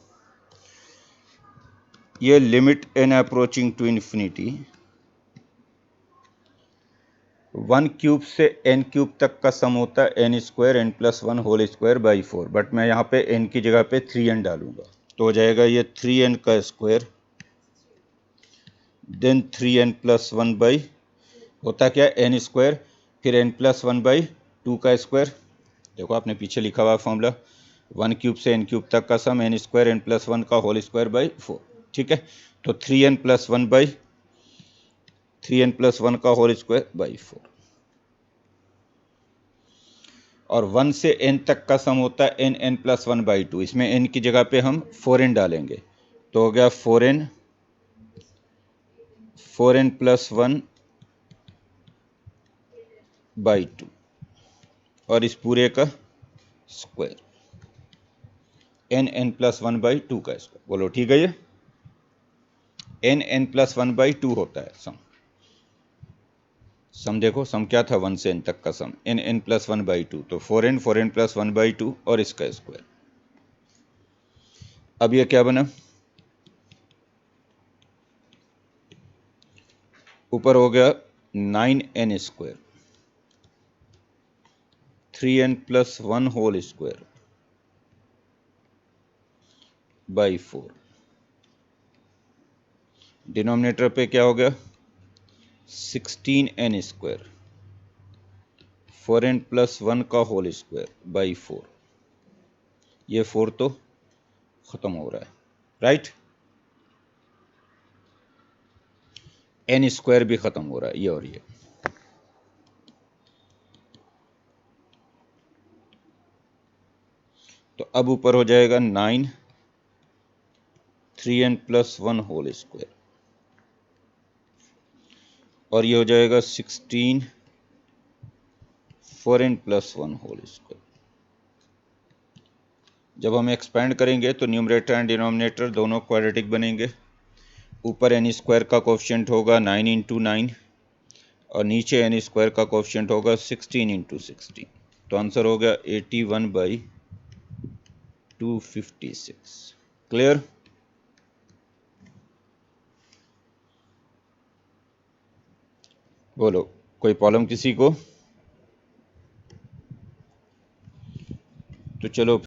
ये limit n approaching to infinity 1 cube से n क्यूब तक का सम होता है n square n plus 1 whole square by 4, but मैं यहाँ पे n की जगह पे 3n डालूंगा, तो हो जाएगा ये 3n का square then 3n plus 1 by, होता क्या है n स्क्वायर फिर n प्लस 1 बाई 2 का स्क्वायर। देखो आपने पीछे लिखा हुआ फॉर्मूला, 1 क्यूब से n क्यूब तक का सम n स्क्वायर n प्लस 1 का होल स्क्वायर बाई 4, ठीक है। तो 3n plus 1 by 3n plus 1 का होल स्क्वायर बाई 4, और 1 से n तक का सम होता है n प्लस 1 बाई 2, इसमें n की जगह पे हम 4n डालेंगे, तो हो गया 4n प्लस 1 बाई 2, और इस पूरे का स्क्वायर n प्लस 1 बाई 2 का स्क्वायर। बोलो ठीक है, ये n प्लस 1 बाई 2 होता है सम देखो सम क्या था, 1 से n तक का सम n प्लस 1 बाई 2, तो 4n प्लस 1 बाई 2 और इसका स्क्वायर। अब ये क्या बना, ऊपर हो गया 9n square 3n plus 1 whole square by 4, denominator पे क्या हो गया 16n स्क्वायर 4n प्लस 1 का होल स्क्वायर बाई 4, ये 4 तो खत्म हो रहा है, राइट, n स्क्वायर भी खत्म हो रहा है, ये और ये। तो अब ऊपर हो जाएगा 9 3n प्लस 1 होल स्क्वायर, और ये हो जाएगा 16 4n प्लस 1 होल स्क्वायर। जब हम एक्सपेंड करेंगे तो न्यूमरेटर एंड डिनोमिनेटर दोनों क्वाड्रेटिक बनेंगे, ऊपर n स्क्वायर का कोएफिशिएंट होगा 9 इंटू 9, और नीचे n स्क्वायर का कोएफिशिएंट होगा 16 इंटू 16, तो आंसर हो गया 81 बाई 256। क्लियर? बोलो कोई प्रॉब्लम किसी को? तो चलो